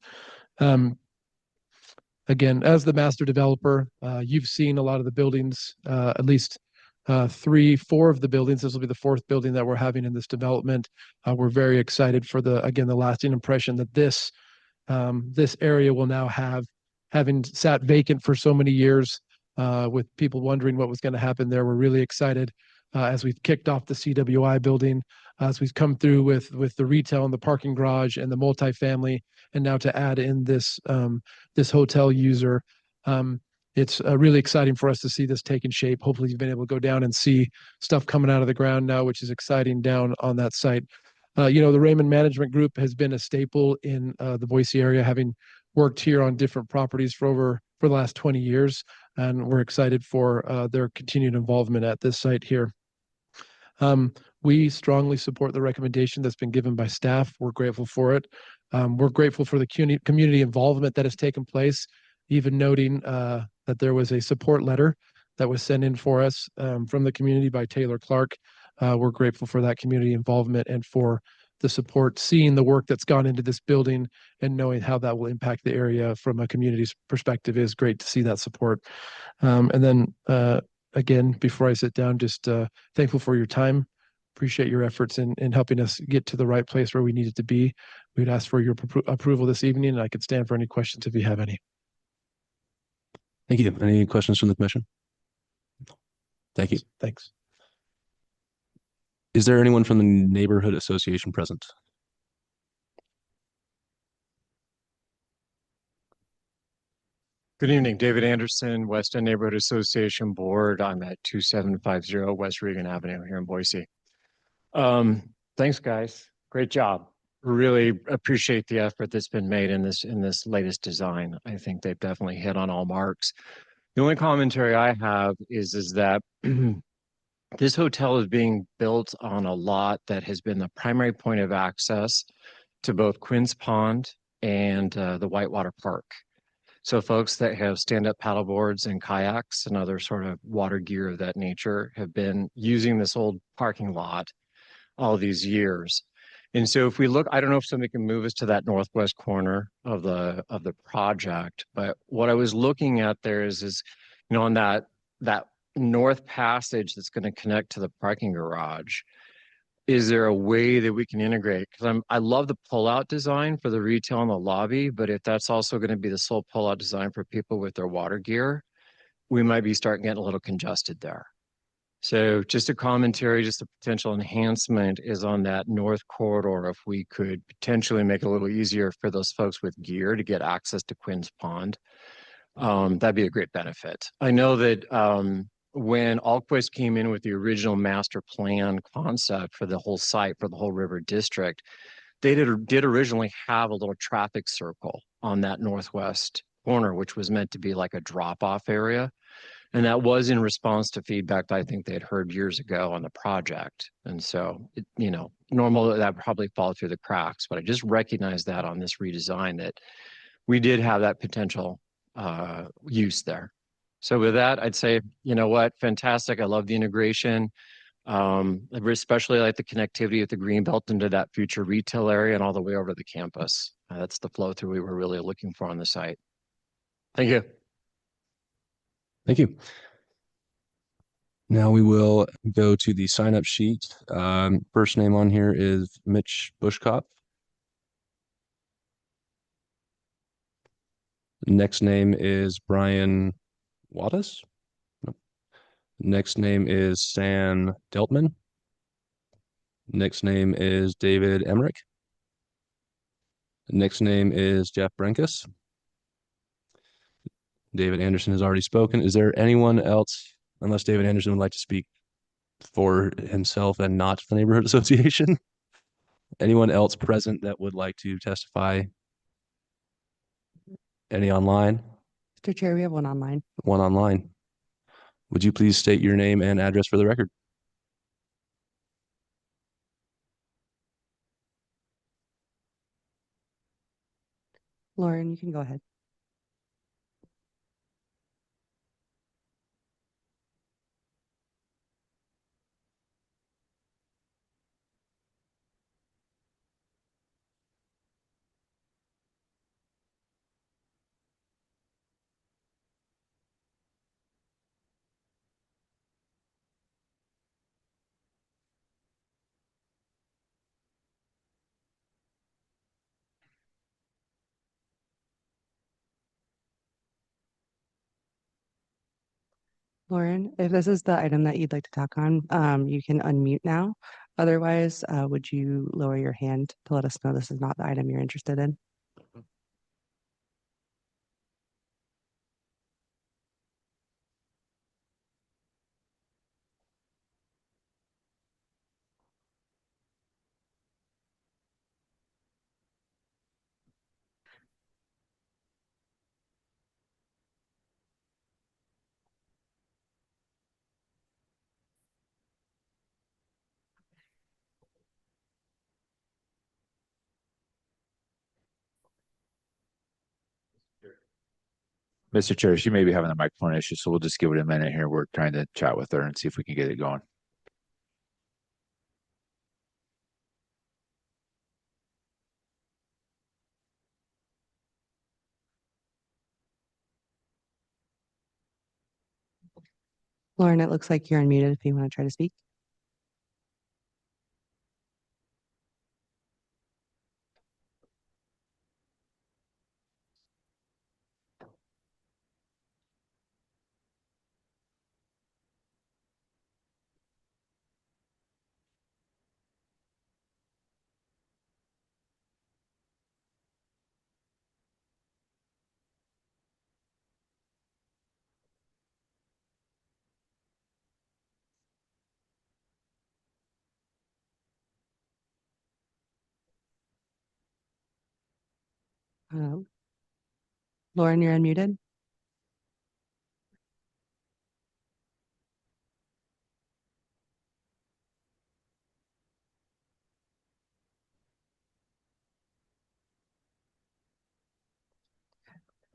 Again, as the master developer, you've seen a lot of the buildings, at least 4 of the buildings. This will be the 4th building that we're having in this development. We're very excited for the lasting impression that this area will now have, having sat vacant for so many years, with people wondering what was going to happen there. We're really excited as we've kicked off the CWI building, as we've come through with the retail and the parking garage and the multifamily, and now to add in this hotel user. It's really exciting for us to see this taking shape. Hopefully you've been able to go down and see stuff coming out of the ground now, which is exciting down on that site. The Raymond Management Group has been a staple in the Boise area, having worked here on different properties for the last 20 years. And we're excited for their continued involvement at this site here. We strongly support the recommendation that's been given by staff. We're grateful for it. We're grateful for the community involvement that has taken place, even noting that there was a support letter that was sent in for us from the community by Taylor Clark. We're grateful for that community involvement and for the support, seeing the work that's gone into this building and knowing how that will impact the area from a community's perspective is great to see that support. And then again, before I sit down, just thankful for your time. Appreciate your efforts in helping us get to the right place where we needed to be. We'd ask for your approval this evening, and I could stand for any questions if you have any. Thank you. Any questions from the commission? Thank you. Thanks. Is there anyone from the neighborhood association present? Good evening, David Anderson, West End Neighborhood Association Board. I'm at 2750 West Regan Avenue here in Boise. Thanks, guys. Great job. Really appreciate the effort that's been made in this latest design. I think they've definitely hit on all marks. The only commentary I have is that this hotel is being built on a lot that has been the primary point of access to both Quinn's Pond and the Whitewater Park. So folks that have stand-up paddle boards and kayaks and other sort of water gear of that nature have been using this old parking lot all these years. And so if we look, I don't know if somebody can move us to that northwest corner of the project, but what I was looking at there is on that north passage that's going to connect to the parking garage, is there a way that we can integrate? Because I love the pull-out design for the retail in the lobby, but if that's also going to be the sole pull-out design for people with their water gear, we might be starting getting a little congested there. So just a commentary, just a potential enhancement is on that north corridor. If we could potentially make it a little easier for those folks with gear to get access to Quinn's Pond, that'd be a great benefit. I know that when Alquist came in with the original master plan concept for the whole site, for the whole river district, they did originally have a little traffic circle on that northwest corner, which was meant to be like a drop-off area. And that was in response to feedback that I think they had heard years ago on the project. And so, normal that probably fall through the cracks, but I just recognized that on this redesign that we did have that potential use there. So with that, I'd say, you know what, fantastic. I love the integration. I especially like the connectivity with the Greenbelt into that future retail area and all the way over to the campus. That's the flow through we were really looking for on the site. Thank you. Thank you. Now we will go to the sign-up sheet. First name on here is Mitch Bushkopf. Next name is Brian Wattis. Nope. Next name is Sam Deltman. Next name is David Emmerich. Next name is Jeff Brenkus. David Anderson has already spoken. Is there anyone else, unless David Anderson would like to speak for himself and not the neighborhood association? Anyone else present that would like to testify? Any online? Mr. Chair, we have one online. One online. Would you please state your name and address for the record? Lauren, you can go ahead. Lauren, if this is the item that you'd like to talk on, you can unmute now. Otherwise, would you lower your hand to let us know this is not the item you're interested in? Mr. Chair, she may be having a microphone issue, so we'll just give it a minute here. We're trying to chat with her and see if we can get it going. Lauren, it looks like you're unmuted if you want to try to speak. Lauren, you're unmuted.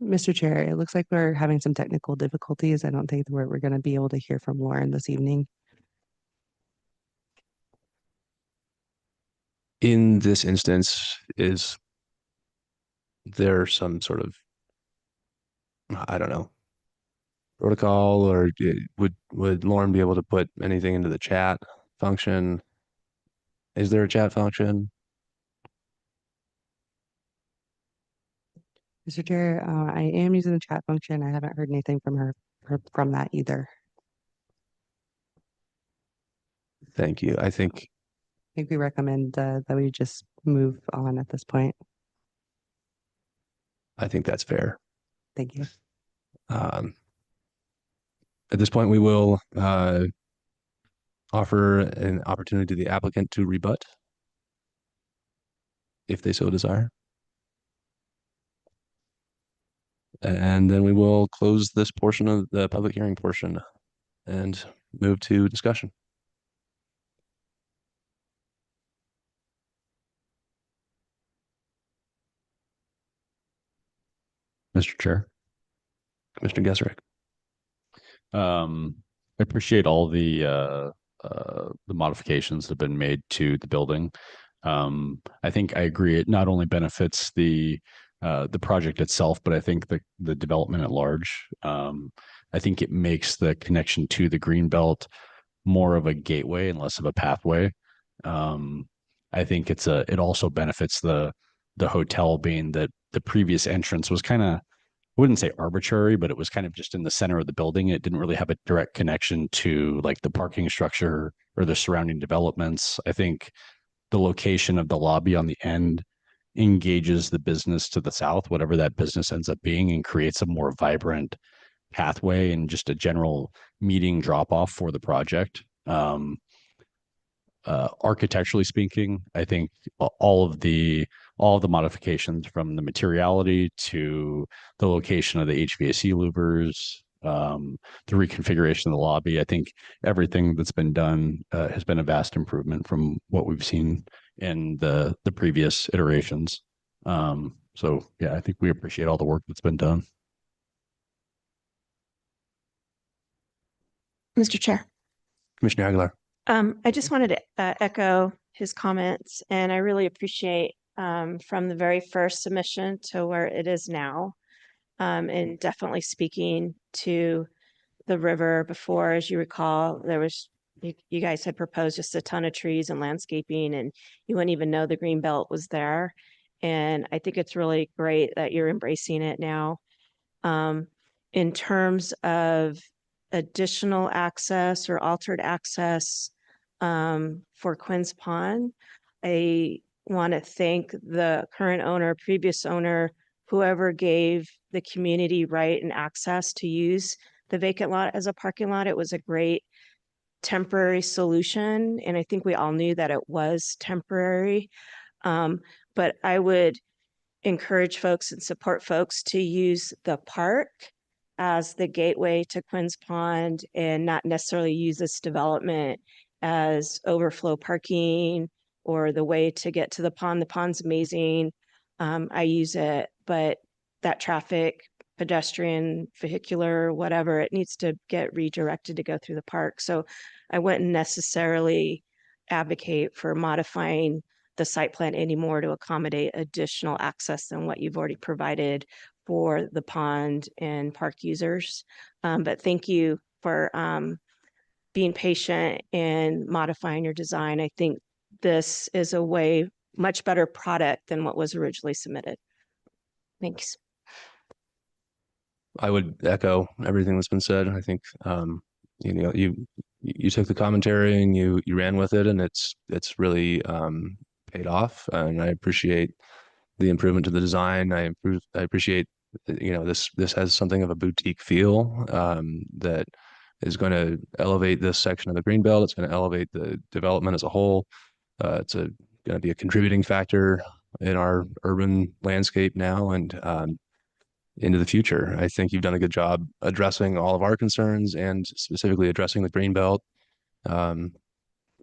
Mr. Chair, it looks like we're having some technical difficulties. I don't think we're going to be able to hear from Lauren this evening. In this instance, is there some sort of, I don't know, protocol, or would Lauren be able to put anything into the chat function? Is there a chat function? Mr. Chair, I am using the chat function. I haven't heard anything from her from that either. Thank you. I think We recommend that we just move on at this point. I think that's fair. Thank you. At this point, we will offer an opportunity to the applicant to rebut if they so desire. And then we will close this portion of the public hearing portion and move to discussion. Mr. Chair. Commissioner Geserick. I appreciate all the modifications that have been made to the building. I think I agree. It not only benefits the project itself, but I think the development at large. I think it makes the connection to the Greenbelt more of a gateway and less of a pathway. I think it also benefits the hotel, being that the previous entrance was kind of, I wouldn't say arbitrary, but it was kind of just in the center of the building. It didn't really have a direct connection to like the parking structure or the surrounding developments. I think the location of the lobby on the end engages the business to the south, whatever that business ends up being, and creates a more vibrant pathway and just a general meeting drop off for the project. Architecturally speaking, I think all of the modifications, from the materiality to the location of the HVAC louvers, the reconfiguration of the lobby, I think everything that's been done has been a vast improvement from what we've seen in the previous iterations. So yeah, I think we appreciate all the work that's been done. Mr. Chair. Commissioner Aguilar. I just wanted to echo his comments, and I really appreciate from the very first submission to where it is now, and definitely speaking to the river before. As you recall, there was, you guys had proposed just a ton of trees and landscaping, and you wouldn't even know the green belt was there. And I think it's really great that you're embracing it now. In terms of additional access or altered access for Quinn's Pond, I want to thank the current owner, previous owner, whoever gave the community right and access to use the vacant lot as a parking lot. It was a great temporary solution, and I think we all knew that it was temporary. But I would encourage folks and support folks to use the park as the gateway to Quinn's Pond, and not necessarily use this development as overflow parking or the way to get to the pond. The pond's amazing. I use it, but that traffic, pedestrian, vehicular, whatever, it needs to get redirected to go through the park. So I wouldn't necessarily advocate for modifying the site plan anymore to accommodate additional access than what you've already provided for the pond and park users. But thank you for being patient and modifying your design. I think this is a way much better product than what was originally submitted. Thanks. I would echo everything that's been said. I think you took the commentary and you ran with it, and it's really paid off. And I appreciate the improvement to the design. I appreciate, this has something of a boutique feel that is going to elevate this section of the Greenbelt. It's going to elevate the development as a whole. It's going to be a contributing factor in our urban landscape now and into the future. I think you've done a good job addressing all of our concerns and specifically addressing the green belt.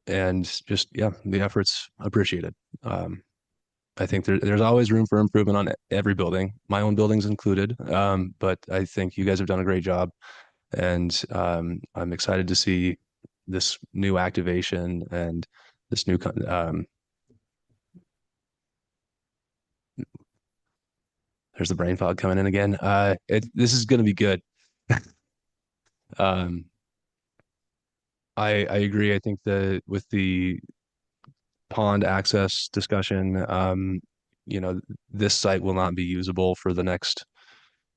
And just, yeah, the effort's appreciated. I think there's always room for improvement on every building, my own buildings included. But I think you guys have done a great job. And I'm excited to see this new activation and this new there's the brain fog coming in again. This is going to be good. I agree. I think that with the pond access discussion, this site will not be usable for the next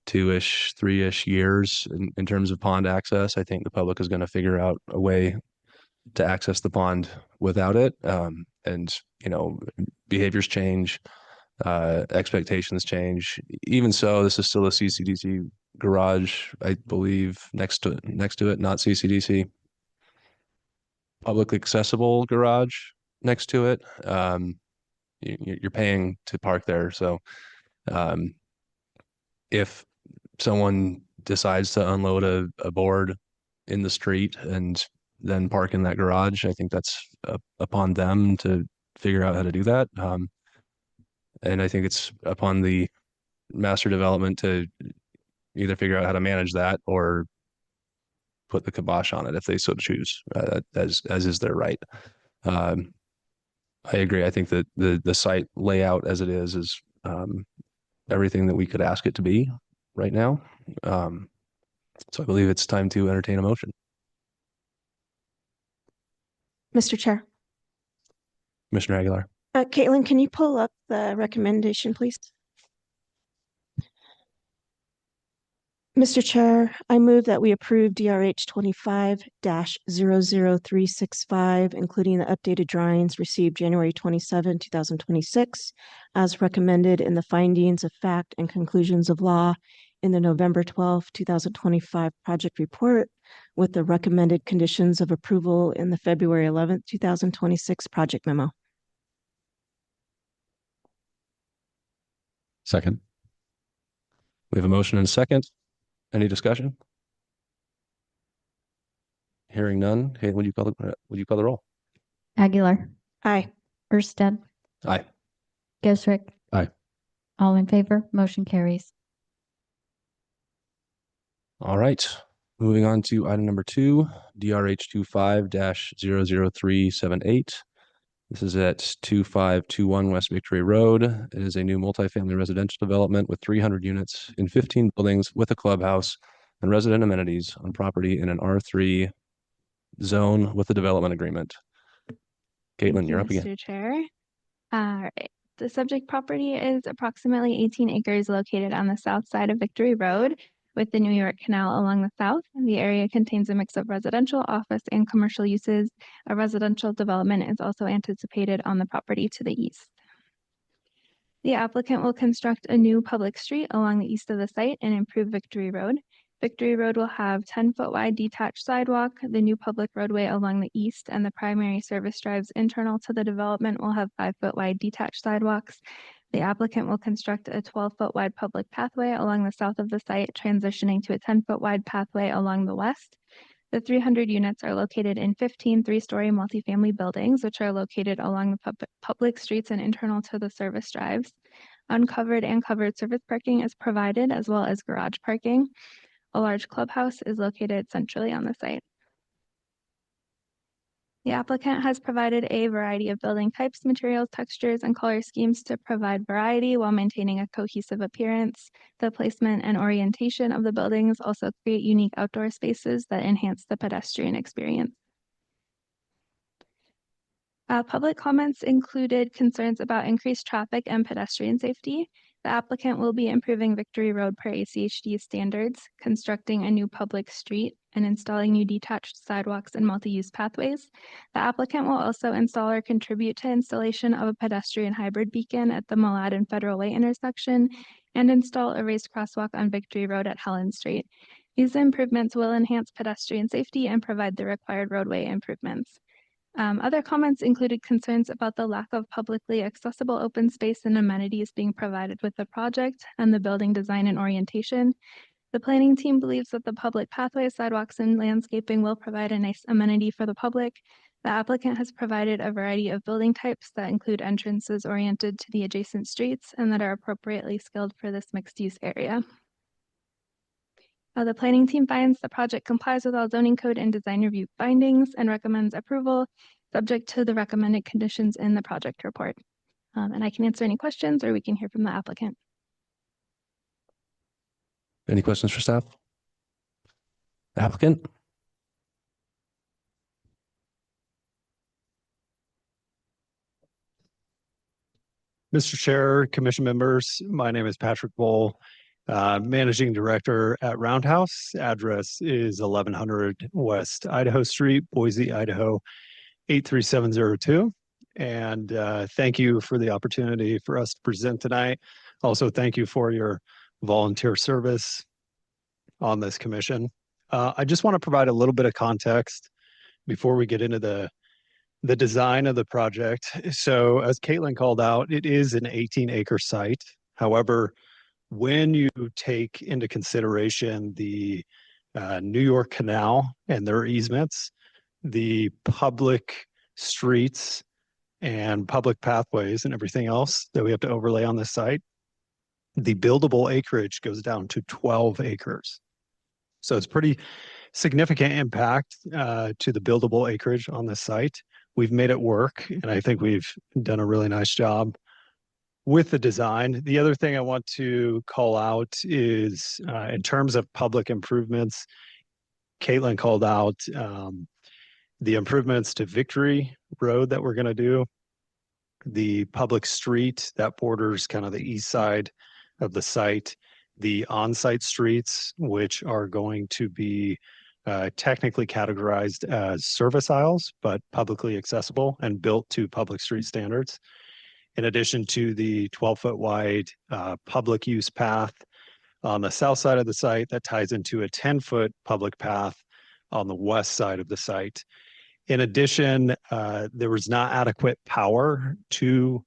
2-ish, 3-ish years in terms of pond access. I think the public is going to figure out a way to access the pond without it. And behaviors change, expectations change. Even so, this is still a CCDC garage, I believe, next to it, not CCDC. Publicly accessible garage next to it. You're paying to park there. So if someone decides to unload a board in the street and then park in that garage, I think that's upon them to figure out how to do that. And I think it's upon the master development to either figure out how to manage that or put the kibosh on it if they so choose, as is their right. I agree. I think that the site layout as it is everything that we could ask it to be right now. So I believe it's time to entertain a motion. Mr. Chair. Commissioner Aguilar. Caitlin, can you pull up the recommendation, please? Mr. Chair, I move that we approve DRH 25-00365, including the updated drawings received January 27, 2026, as recommended in the findings of fact and conclusions of law in the November 12, 2025 project report, with the recommended conditions of approval in the February 11, 2026 project memo. Second. We have a motion and a second. Any discussion? Hearing none. Hey, would you call the roll? Aguilar. Aye. Erstad. Aye. Gesrick. Aye. All in favor, motion carries. All right. Moving on to item number 2, DRH 25-00378. This is at 2521 West Victory Road. It is a new multifamily residential development with 300 units in 15 buildings with a clubhouse and resident amenities on property in an R3 zone with a development agreement. Caitlin, you're up again. Mr. Chair. All right. The subject property is approximately 18 acres located on the south side of Victory Road with the New York Canal along the south. The area contains a mix of residential, office, and commercial uses. A residential development is also anticipated on the property to the east. The applicant will construct a new public street along the east of the site and improve Victory Road. Victory Road will have 10-foot wide detached sidewalk. The new public roadway along the east and the primary service drives internal to the development will have 5-foot wide detached sidewalks. The applicant will construct a 12-foot wide public pathway along the south of the site, transitioning to a 10-foot wide pathway along the west. The 300 units are located in 15 three-story multifamily buildings, which are located along the public streets and internal to the service drives. Uncovered and covered service parking is provided, as well as garage parking. A large clubhouse is located centrally on the site. The applicant has provided a variety of building types, materials, textures, and color schemes to provide variety while maintaining a cohesive appearance. The placement and orientation of the buildings also create unique outdoor spaces that enhance the pedestrian experience. Public comments included concerns about increased traffic and pedestrian safety. The applicant will be improving Victory Road per ACHD standards, constructing a new public street, and installing new detached sidewalks and multi-use pathways. The applicant will also install or contribute to installation of a pedestrian hybrid beacon at the Malad and Federal Way intersection, and install a raised crosswalk on Victory Road at Helen Street. These improvements will enhance pedestrian safety and provide the required roadway improvements. Other comments included concerns about the lack of publicly accessible open space and amenities being provided with the project and the building design and orientation. The planning team believes that the public pathways, sidewalks, and landscaping will provide a nice amenity for the public. The applicant has provided a variety of building types that include entrances oriented to the adjacent streets and that are appropriately scaled for this mixed-use area. The planning team finds the project complies with all zoning code and design review findings and recommends approval subject to the recommended conditions in the project report. And I can answer any questions or we can hear from the applicant. Any questions for staff? Applicant? Mr. Chair, commission members, my name is Patrick Bowl, Managing Director at Roundhouse. Address is 1100 West Idaho Street, Boise, Idaho, 83702. And thank you for the opportunity for us to present tonight. Also, thank you for your volunteer service on this commission. I just want to provide a little bit of context before we get into the design of the project. So as Caitlin called out, it is an 18-acre site. However, when you take into consideration the New York Canal and their easements, the public streets and public pathways and everything else that we have to overlay on this site, the buildable acreage goes down to 12 acres. So it's pretty significant impact to the buildable acreage on this site. We've made it work, and I think we've done a really nice job with the design. The other thing I want to call out is in terms of public improvements, Caitlin called out the improvements to Victory Road that we're going to do, the public street that borders kind of the east side of the site, the on-site streets, which are going to be technically categorized as service aisles, but publicly accessible and built to public street standards. In addition to the 12-foot wide public use path on the south side of the site that ties into a 10-foot public path on the west side of the site. In addition, there was not adequate power to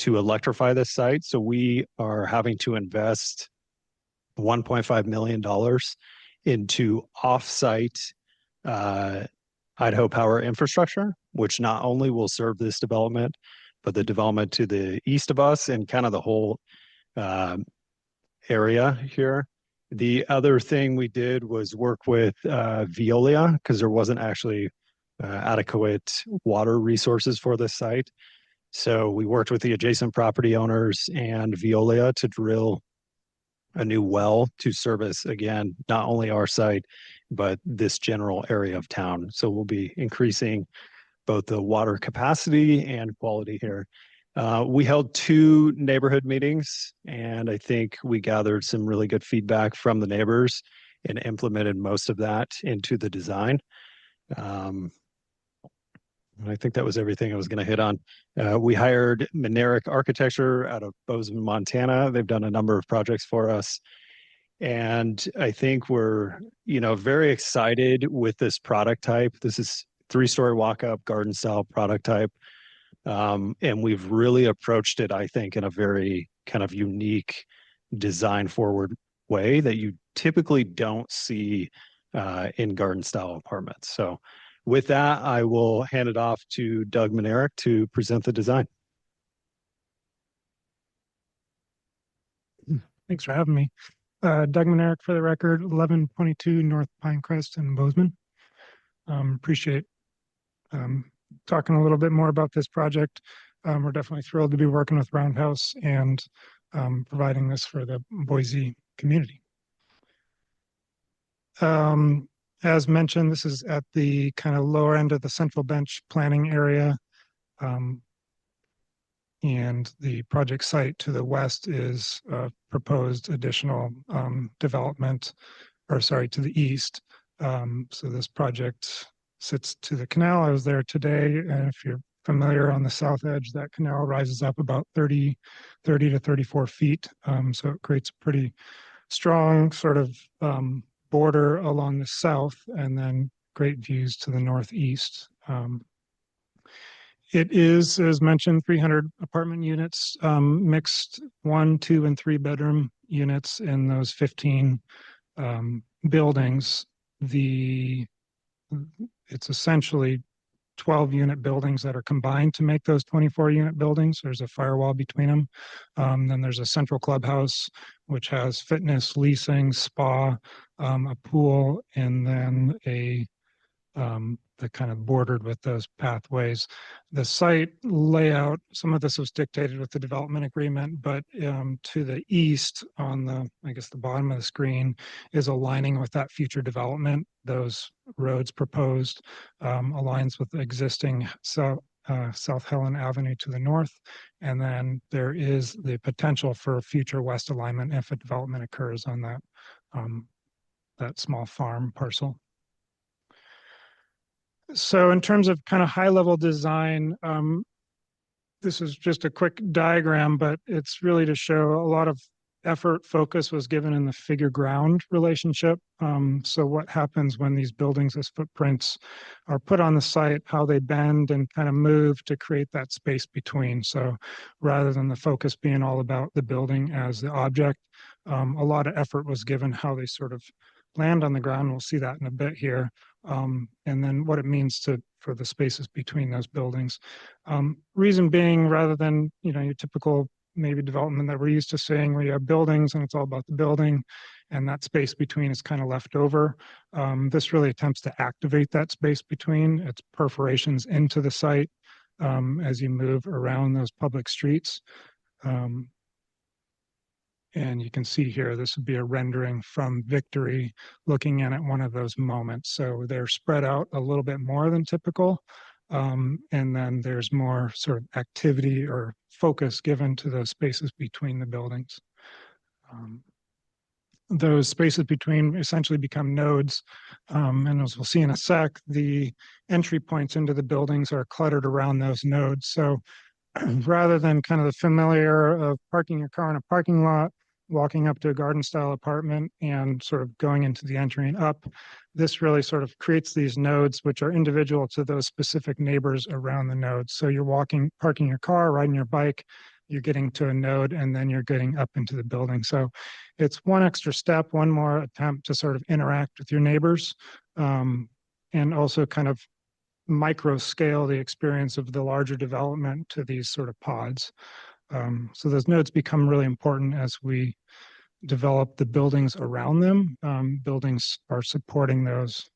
electrify this site. So we are having to invest $1.5 million into off-site Idaho Power infrastructure, which not only will serve this development, but the development to the east of us and kind of the whole area here. The other thing we did was work with Veolia because there wasn't actually adequate water resources for this site. So we worked with the adjacent property owners and Veolia to drill a new well to service, again, not only our site, but this general area of town. So we'll be increasing both the water capacity and quality here. We held 2 neighborhood meetings, and I think we gathered some really good feedback from the neighbors and implemented most of that into the design. And I think that was everything I was going to hit on. We hired Mineric Architecture out of Bozeman, Montana. They've done a number of projects for us. And I think we're, very excited with this product type. This is 3-story walk-up garden style product type. And we've really approached it, I think, in a very kind of unique design forward way that you typically don't see in garden style apartments. So with that, I will hand it off to Doug Mineric to present the design. Thanks for having me. Doug Mineric for the record, 1122 North Pinecrest in Bozeman. Appreciate talking a little bit more about this project. We're definitely thrilled to be working with Roundhouse and providing this for the Boise community. As mentioned, this is at the kind of lower end of the Central Bench planning area. And the project site to the west is proposed additional development, or sorry, to the east. So this project sits to the canal. I was there today, and if you're familiar on the south edge, that canal rises up about 30 to 34 feet. So it creates a pretty strong sort of border along the south, and then great views to the northeast. It is, as mentioned, 300 apartment units, mixed 1, 2, and 3 bedroom units in those 15 buildings. It's essentially 12 unit buildings that are combined to make those 24 unit buildings. There's a firewall between them. Then there's a central clubhouse, which has fitness, leasing, spa, a pool, and then the kind of bordered with those pathways. The site layout, some of this was dictated with the development agreement, but to the east on the, I guess the bottom of the screen is aligning with that future development. Those roads proposed aligns with the existing South Helen Avenue to the north. And then there is the potential for future west alignment if a development occurs on that small farm parcel. So in terms of kind of high level design, this is just a quick diagram, but it's really to show a lot of effort, focus was given in the figure ground relationship. So what happens when these buildings as footprints are put on the site, how they bend and kind of move to create that space between. So rather than the focus being all about the building as the object, a lot of effort was given how they sort of land on the ground. We'll see that in a bit here. And then what it means for the spaces between those buildings. Reason being, rather than, your typical maybe development that we're used to seeing where you have buildings and it's all about the building and that space between is kind of left over. This really attempts to activate that space between. It's perforations into the site as you move around those public streets. And you can see here, this would be a rendering from Victory looking in at one of those moments. So they're spread out a little bit more than typical. And then there's more sort of activity or focus given to those spaces between the buildings. Those spaces between essentially become nodes. And as we'll see in a sec, the entry points into the buildings are cluttered around those nodes. So rather than kind of the familiar of parking your car in a parking lot, walking up to a garden style apartment and sort of going into the entry and up, this really sort of creates these nodes which are individual to those specific neighbors around the nodes. So you're parking your car, riding your bike, you're getting to a node, and then you're getting up into the building. So it's one extra step, one more attempt to sort of interact with your neighbors, and also kind of micro scale the experience of the larger development to these sort of pods. So those nodes become really important as we develop the buildings around them. Buildings are supporting those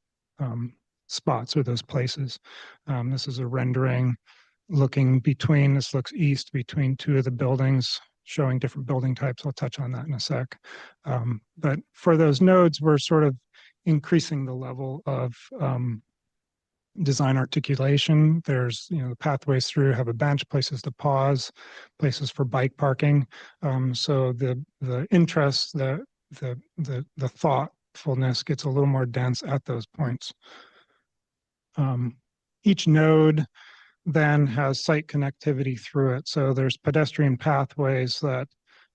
spots or those places. This is a rendering looking between, this looks east between two of the buildings, showing different building types. I'll touch on that in a sec. But for those nodes, we're sort of increasing the level of design articulation. There's, the pathways through have a bench, places to pause, places for bike parking. So the interest, the thoughtfulness gets a little more dense at those points. Each node then has site connectivity through it. So there's pedestrian pathways that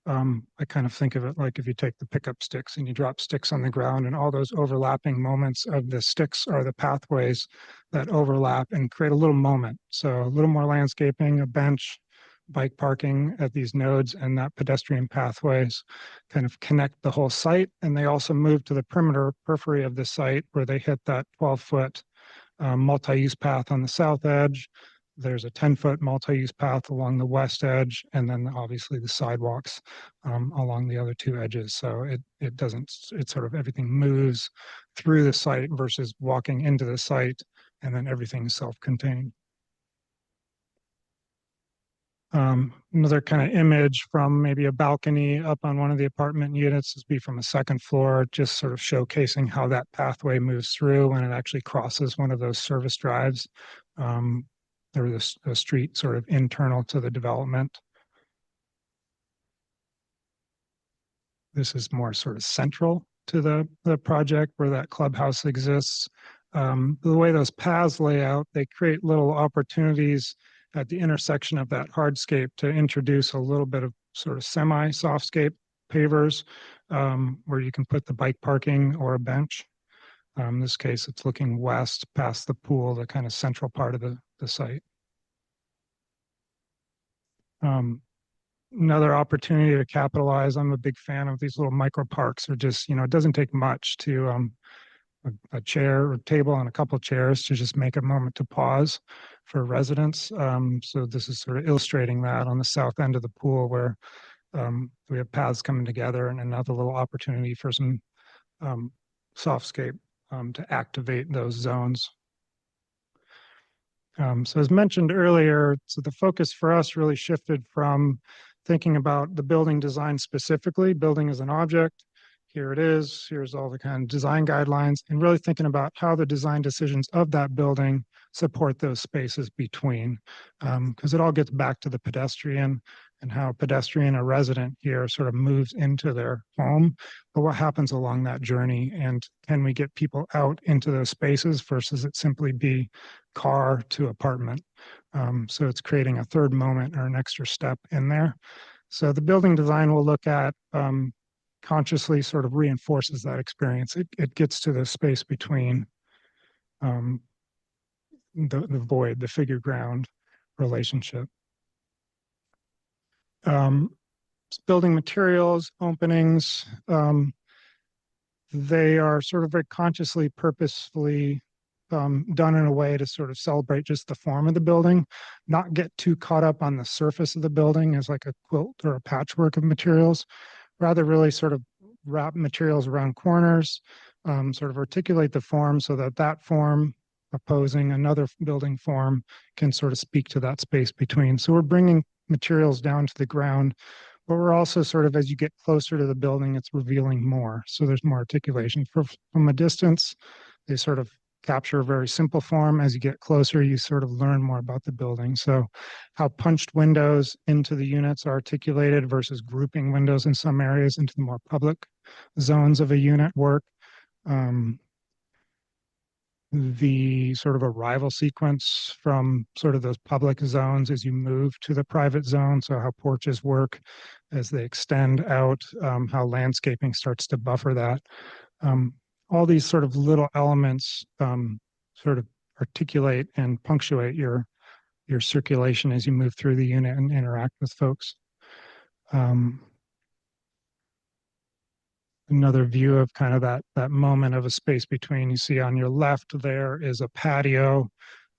I kind of think of it like if you take the pickup sticks and you drop sticks on the ground, and all those overlapping moments of the sticks are the pathways that overlap and create a little moment. So a little more landscaping, a bench, bike parking at these nodes, and that pedestrian pathways kind of connect the whole site. And they also move to the periphery of the site where they hit that 12-foot multi-use path on the south edge. There's a 10-foot multi-use path along the west edge, and then obviously the sidewalks along the other two edges. So it sort of everything moves through the site versus walking into the site, and then everything's self-contained. Another kind of image from maybe a balcony up on one of the apartment units, this would be from a second floor, just sort of showcasing how that pathway moves through when it actually crosses one of those service drives. Or the street sort of internal to the development. This is more sort of central to the project where that clubhouse exists. The way those paths lay out, they create little opportunities at the intersection of that hardscape to introduce a little bit of sort of semi-softscape pavers where you can put the bike parking or a bench. In this case, it's looking west past the pool, the kind of central part of the site. Another opportunity to capitalize. I'm a big fan of these little micro parks. Or just, it doesn't take much to a chair or table and a couple of chairs to just make a moment to pause for residents. So this is sort of illustrating that on the south end of the pool where we have paths coming together and another little opportunity for some softscape to activate those zones. So as mentioned earlier, so the focus for us really shifted from thinking about the building design specifically, building as an object. Here it is, here's all the kind of design guidelines, and really thinking about how the design decisions of that building support those spaces between. Because it all gets back to the pedestrian and how a pedestrian, a resident here sort of moves into their home, but what happens along that journey, and can we get people out into those spaces versus it simply be car to apartment. So it's creating a third moment or an extra step in there. So the building design we'll look at consciously sort of reinforces that experience. It gets to the space between the void, the figure ground relationship. Building materials, openings, they are sort of very consciously, purposefully done in a way to sort of celebrate just the form of the building, not get too caught up on the surface of the building as like a quilt or a patchwork of materials, rather really sort of wrap materials around corners, sort of articulate the form so that that form opposing another building form can sort of speak to that space between. So we're bringing materials down to the ground, but we're also sort of, as you get closer to the building, it's revealing more. So there's more articulation. From a distance, they sort of capture a very simple form. As you get closer, you sort of learn more about the building. So how punched windows into the units are articulated versus grouping windows in some areas into the more public zones of a unit work. The sort of arrival sequence from sort of those public zones as you move to the private zone. So how porches work as they extend out, how landscaping starts to buffer that. All these sort of little elements sort of articulate and punctuate your circulation as you move through the unit and interact with folks. Another view of kind of that moment of a space between. You see on your left there is a patio.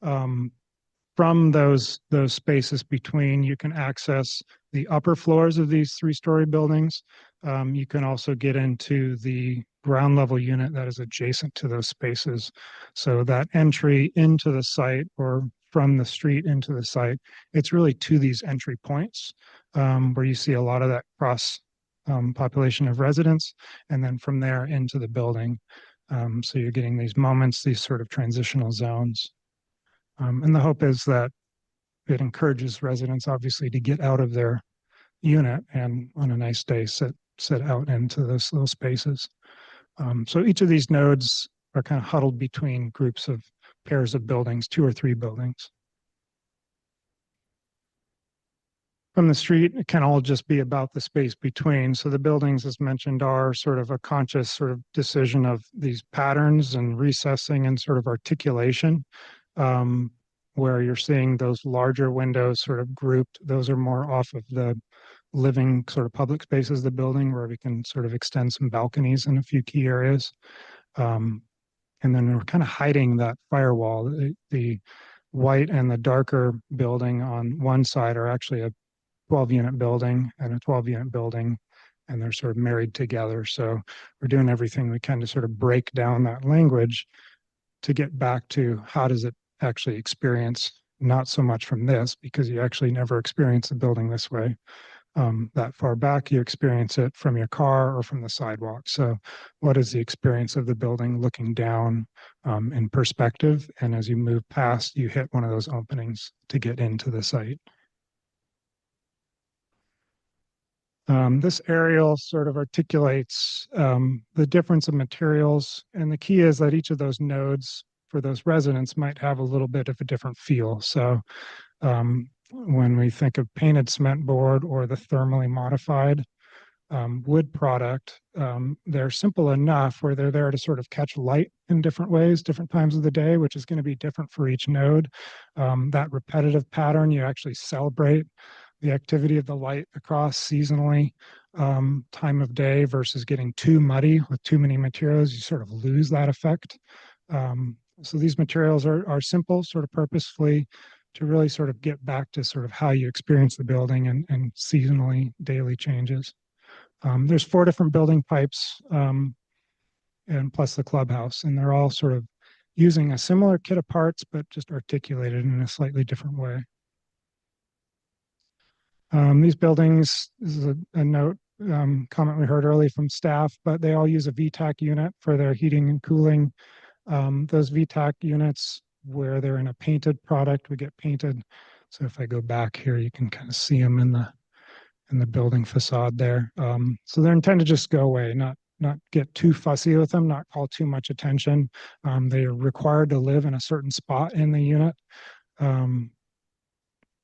From those spaces between, you can access the upper floors of these 3-story buildings. You can also get into the ground level unit that is adjacent to those spaces. So that entry into the site or from the street into the site, it's really to these entry points where you see a lot of that cross population of residents, and then from there into the building. So you're getting these moments, these sort of transitional zones. And the hope is that it encourages residents obviously to get out of their unit and on a nice day sit out into those little spaces. So each of these nodes are kind of huddled between groups of pairs of buildings, 2 or 3 buildings. From the street, it can all just be about the space between. So the buildings, as mentioned, are sort of a conscious sort of decision of these patterns and recessing and sort of articulation, where you're seeing those larger windows sort of grouped. Those are more off of the living sort of public spaces of the building, where we can sort of extend some balconies in a few key areas. And then we're kind of hiding that firewall. The white and the darker building on one side are actually a 12-unit building and a 12-unit building, and they're sort of married together. So we're doing everything we can to sort of break down that language to get back to how does it actually experience, not so much from this, because you actually never experience the building this way. That far back, you experience it from your car or from the sidewalk. So what is the experience of the building looking down in perspective? And as you move past, you hit one of those openings to get into the site. This aerial sort of articulates the difference of materials. And the key is that each of those nodes for those residents might have a little bit of a different feel. So when we think of painted cement board or the thermally modified wood product. They're simple enough where they're there to sort of catch light in different ways, different times of the day, which is going to be different for each node. That repetitive pattern, you actually celebrate the activity of the light across seasonally, time of day versus getting too muddy with too many materials. You sort of lose that effect. So these materials are simple, sort of purposefully to really sort of get back to sort of how you experience the building and seasonally daily changes. There's 4 different building pipes and plus the clubhouse, and they're all sort of using a similar kit of parts, but just articulated in a slightly different way. These buildings, this is a note, comment we heard early from staff, but they all use a VTAC unit for their heating and cooling. Those VTAC units, where they're in a painted product, we get painted. So if I go back here, you can kind of see them in the building facade there. So they're intended to just go away, not get too fussy with them, not call too much attention. They are required to live in a certain spot in the unit.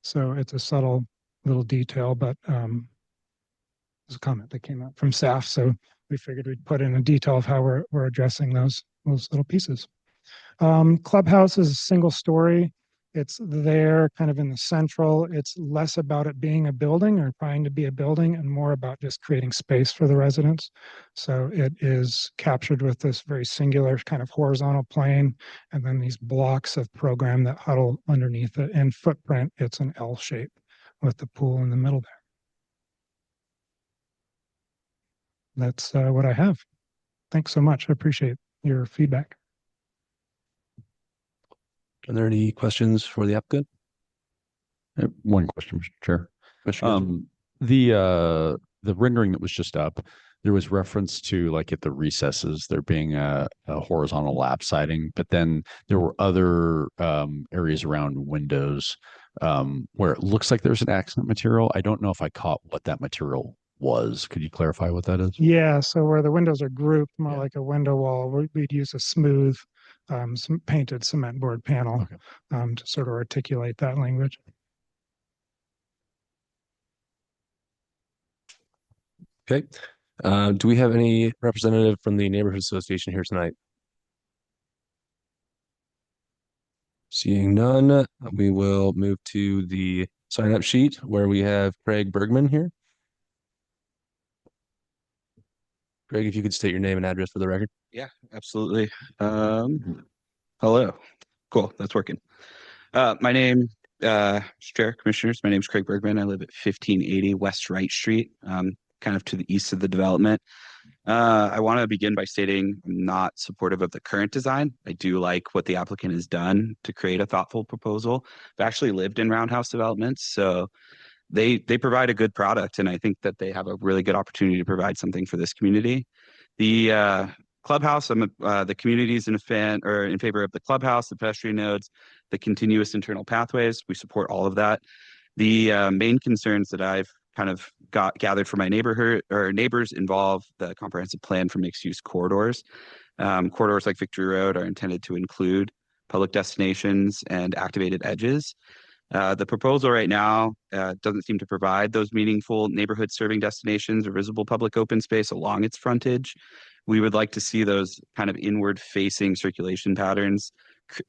So it's a subtle little detail, but there's a comment that came up from staff. So we figured we'd put in a detail of how we're addressing those little pieces. Clubhouse is a single story. It's there kind of in the central. It's less about it being a building or trying to be a building and more about just creating space for the residents. So it is captured with this very singular kind of horizontal plane and then these blocks of program that huddle underneath it. And footprint, it's an L shape with the pool in the middle there. That's what I have. Thanks so much. I appreciate your feedback. Are there any questions for the applicant? One question, Mr. Chair. Commissioner The rendering that was just up, there was reference to like at the recesses, there being a horizontal lap siding, but then there were other areas around windows where it looks like there's an accent material. I don't know if I caught what that material was. Could you clarify what that is? Yeah, so where the windows are grouped, more like a window wall, we'd use a smooth some painted cement board panel to sort of articulate that language. Okay. Do we have any representative from the neighborhood association here tonight? Seeing none, we will move to the sign up sheet where we have Craig Bergman here. Craig, if you could state your name and address for the record. Yeah, absolutely. Hello. Cool. That's working. My name, Chair, Commissioners, my name is Craig Bergman. I live at 1580 West Wright Street, kind of to the east of the development. I want to begin by stating I'm not supportive of the current design. I do like what the applicant has done to create a thoughtful proposal. I've actually lived in Roundhouse developments, so they provide a good product, and I think that they have a really good opportunity to provide something for this community. The clubhouse, the community is in favor of the clubhouse, the pedestrian nodes, the continuous internal pathways. We support all of that. The main concerns that I've kind of gathered from my neighborhood or neighbors involve the comprehensive plan for mixed-use corridors. Corridors like Victory Road are intended to include public destinations and activated edges. The proposal right now doesn't seem to provide those meaningful neighborhood serving destinations or visible public open space along its frontage. We would like to see those kind of inward facing circulation patterns.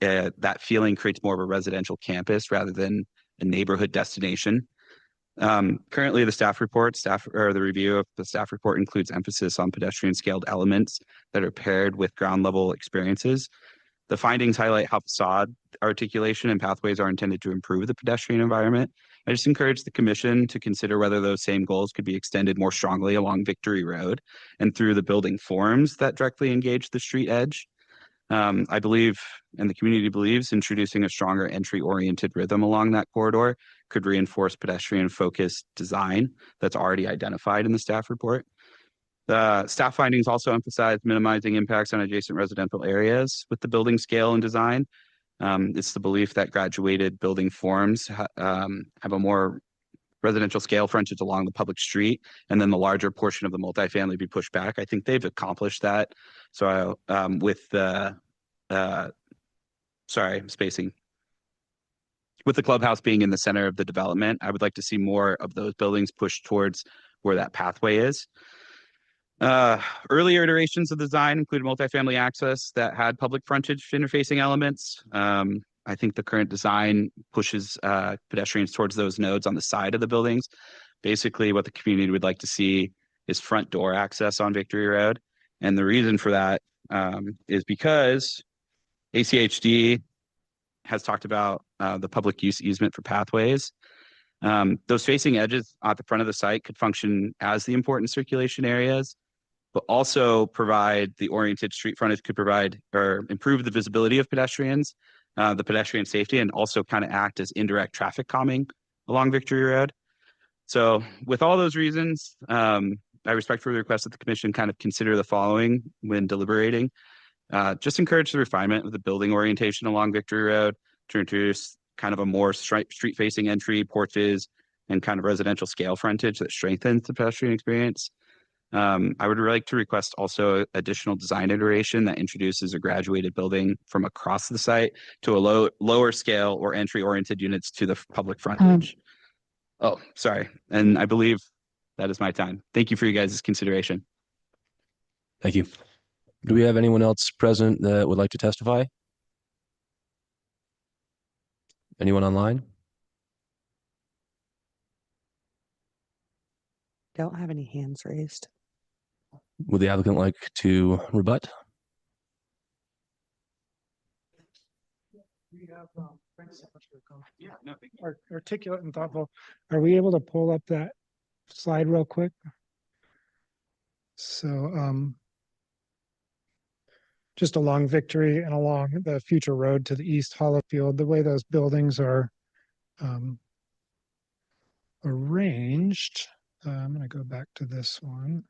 That feeling creates more of a residential campus rather than a neighborhood destination. Currently, the review of the staff report includes emphasis on pedestrian scaled elements that are paired with ground level experiences. The findings highlight how facade articulation and pathways are intended to improve the pedestrian environment. I just encourage the commission to consider whether those same goals could be extended more strongly along Victory Road and through the building forms that directly engage the street edge. I believe, and the community believes, introducing a stronger entry-oriented rhythm along that corridor could reinforce pedestrian-focused design that's already identified in the staff report. The staff findings also emphasize minimizing impacts on adjacent residential areas with the building scale and design. It's the belief that graduated building forms have a more residential scale frontage along the public street, and then the larger portion of the multifamily be pushed back. I think they've accomplished that. So with the with the clubhouse being in the center of the development, I would like to see more of those buildings pushed towards where that pathway is. Earlier iterations of the design included multifamily access that had public frontage interfacing elements. I think the current design pushes pedestrians towards those nodes on the side of the buildings. Basically, what the community would like to see is front door access on Victory Road. And the reason for that is because ACHD has talked about the public use easement for pathways. Those facing edges at the front of the site could function as the important circulation areas, but also provide the oriented street frontage could provide or improve the visibility of pedestrians, the pedestrian safety, and also kind of act as indirect traffic calming along Victory Road. So with all those reasons, I respectfully request that the commission kind of consider the following when deliberating. Just encourage the refinement of the building orientation along Victory Road to introduce kind of a more street-facing entry, porches, and kind of residential scale frontage that strengthens the pedestrian experience. I would like to request also additional design iteration that introduces a graduated building from across the site to a lower scale or entry-oriented units to the public frontage. Oh, sorry. And I believe that is my time. Thank you for you guys' consideration. Thank you. Do we have anyone else present that would like to testify? Anyone online? Don't have any hands raised. Would the applicant like to rebut? We have, thanks so much for coming. Yeah, no, articulate and thoughtful. Are we able to pull up that slide real quick? So, just along Victory and along the future road to the east, Hollowfield, the way those buildings are arranged. I'm going to go back to this one.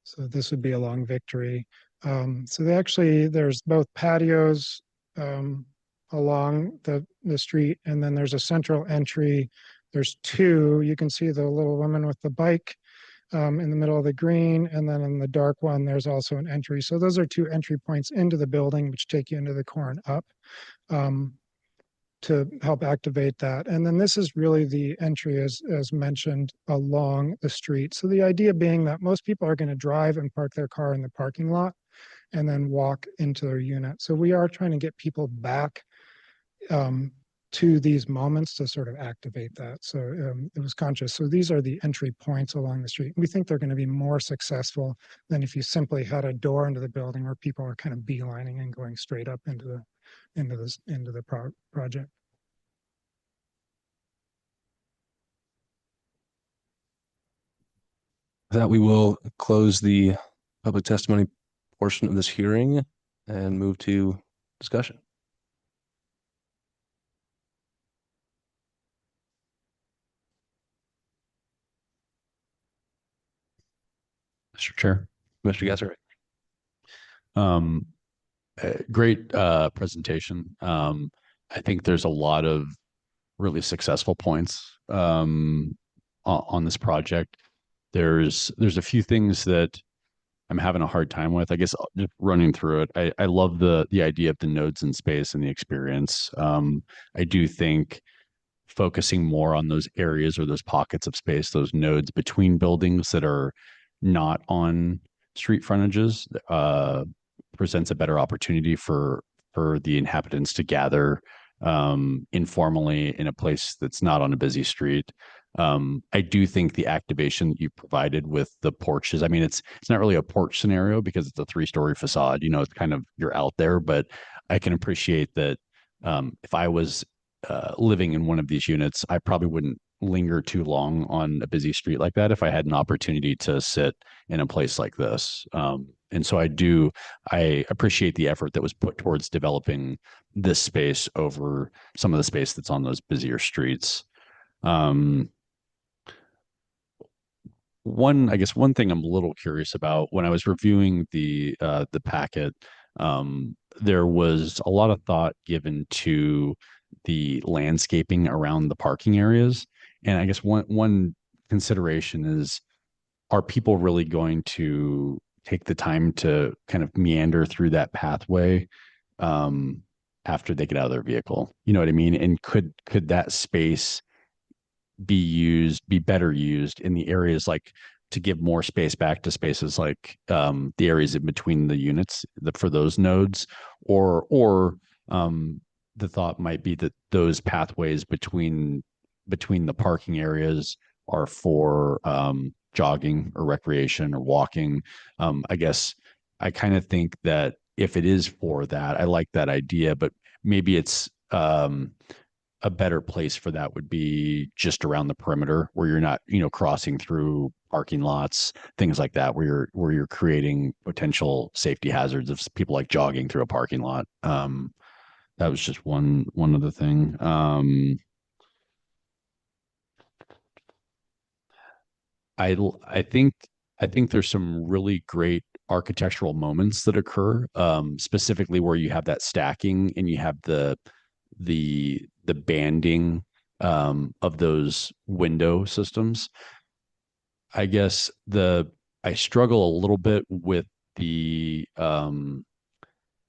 So this would be along Victory. So there's both patios along the street, and then there's a central entry. There's two. You can see the little woman with the bike in the middle of the green, and then in the dark one, there's also an entry. So those are two entry points into the building, which take you into the core and up to help activate that. And then this is really the entry as mentioned along the street. So the idea being that most people are going to drive and park their car in the parking lot and then walk into their unit. So we are trying to get people back to these moments to sort of activate that. So it was conscious. So these are the entry points along the street. We think they're going to be more successful than if you simply had a door into the building where people are kind of beelining and going straight up into the project. That we will close the public testimony portion of this hearing and move to discussion. Mr. Chair. Mr. Gesser. Great presentation. I think there's a lot of really successful points on this project. There's a few things that I'm having a hard time with. I guess just running through it. I love the idea of the nodes in space and the experience. I do think focusing more on those areas or those pockets of space, those nodes between buildings that are not on street frontages, presents a better opportunity for the inhabitants to gather informally in a place that's not on a busy street. I do think the activation that you provided with the porches, I mean, it's not really a porch scenario because it's a 3-story facade, it's kind of, you're out there, but I can appreciate that if I was living in one of these units, I probably wouldn't linger too long on a busy street like that if I had an opportunity to sit in a place like this. And so I appreciate the effort that was put towards developing this space over some of the space that's on those busier streets. One thing I'm a little curious about when I was reviewing the packet, there was a lot of thought given to the landscaping around the parking areas. And I guess one consideration is, are people really going to take the time to kind of meander through that pathway after they get out of their vehicle? You know what I mean? And could that space be better used in the areas like to give more space back to spaces like the areas in between the units for those nodes, or the thought might be that those pathways between the parking areas are for jogging or recreation or walking. I guess I kind of think that if it is for that, I like that idea, but maybe it's a better place for that would be just around the perimeter where you're not, crossing through parking lots, things like that, where you're creating potential safety hazards of people like jogging through a parking lot. That was just one other thing. I think there's some really great architectural moments that occur, specifically where you have that stacking and you have the banding of those window systems. I guess I struggle a little bit with the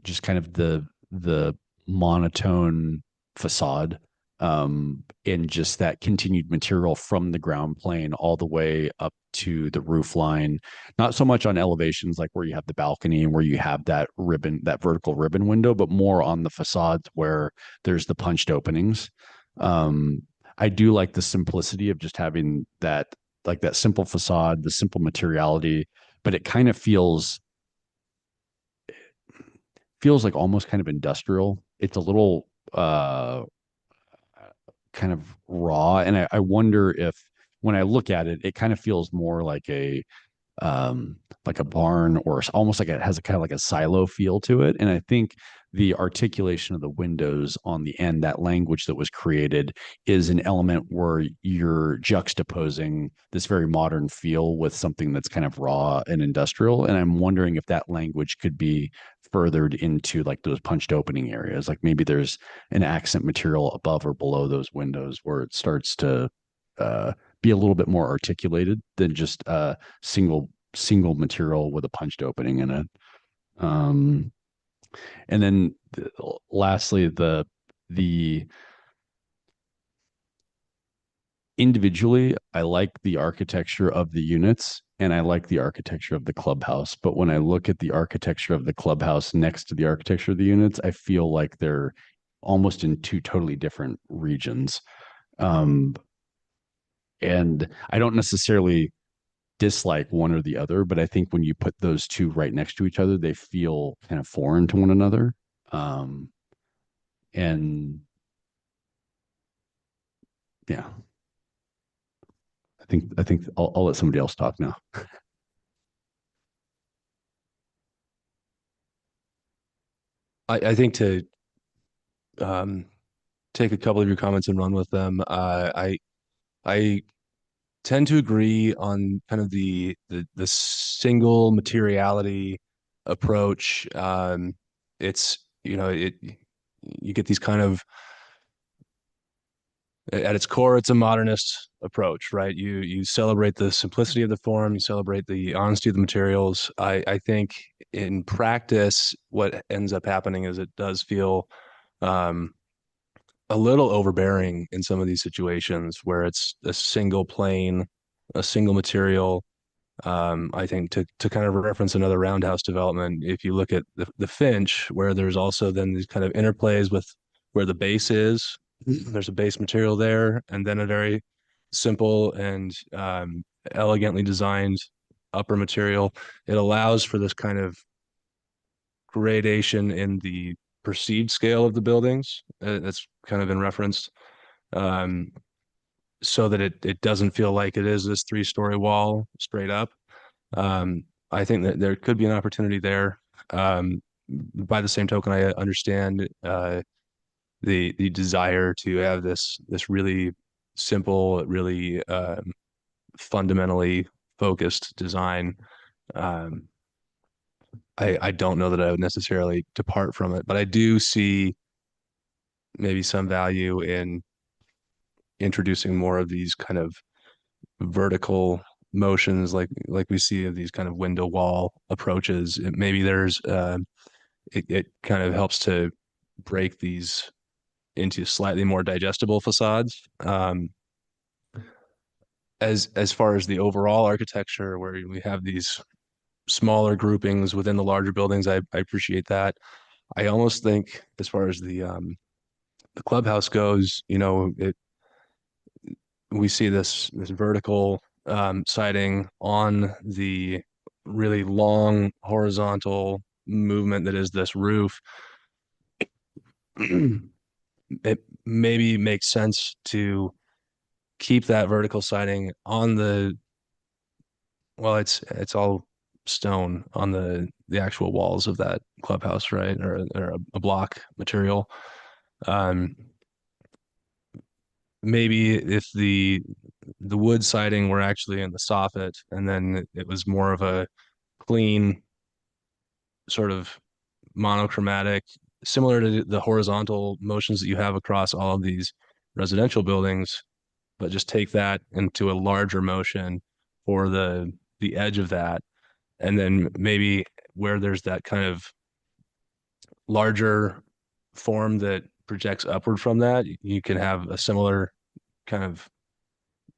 just kind of the monotone facade, and just that continued material from the ground plane all the way up to the roof line. Not so much on elevations like where you have the balcony and where you have that vertical ribbon window, but more on the facades where there's the punched openings. I do like the simplicity of just having that simple facade, the simple materiality, but it kind of feels like almost kind of industrial. It's a little kind of raw, and I wonder if when I look at it, it kind of feels more like a barn, or almost like it has a kind of like a silo feel to it. And I think the articulation of the windows on the end, that language that was created, is an element where you're juxtaposing this very modern feel with something that's kind of raw and industrial. And I'm wondering if that language could be furthered into like those punched opening areas. Like maybe there's an accent material above or below those windows where it starts to be a little bit more articulated than just a single material with a punched opening in it. And then lastly, the individually, I like the architecture of the units and I like the architecture of the clubhouse. But when I look at the architecture of the clubhouse next to the architecture of the units, I feel like they're almost in two totally different regions. And I don't necessarily dislike one or the other, but I think when you put those two right next to each other, they feel kind of foreign to one another. And yeah, I think I'll let somebody else talk now. I think to take a couple of your comments and run with them. I tend to agree on kind of the single materiality approach. It's, you get these kind of, at its core, it's a modernist approach, right? You celebrate the simplicity of the form, you celebrate the honesty of the materials. I think in practice, what ends up happening is it does feel a little overbearing in some of these situations where it's a single plane, a single material. I think to kind of reference another Roundhouse development, if you look at the Finch, where there's also then these kind of interplays with where the base is, there's a base material there, and then a very simple and elegantly designed upper material. It allows for this kind of gradation in the perceived scale of the buildings. That's kind of been referenced, so that it doesn't feel like it is this 3-story wall straight up. I think that there could be an opportunity there. By the same token, I understand the desire to have this really simple, really fundamentally focused design. I don't know that I would necessarily depart from it, but I do see maybe some value in introducing more of these kind of vertical motions like we see of these kind of window wall approaches. Maybe there's it kind of helps to break these into slightly more digestible facades. as far as the overall architecture, where we have these smaller groupings within the larger buildings, I appreciate that. I almost think as far as the clubhouse goes, you know, we see this vertical siding on the really long horizontal movement that is this roof. It maybe makes sense to keep that vertical siding on the, well, it's all stone on the actual walls of that clubhouse, right? Or a block material. Maybe if the wood siding were actually in the soffit, and then it was more of a clean sort of monochromatic, similar to the horizontal motions that you have across all of these residential buildings, but just take that into a larger motion for the edge of that. And then maybe where there's that kind of larger form that projects upward from that, you can have a similar kind of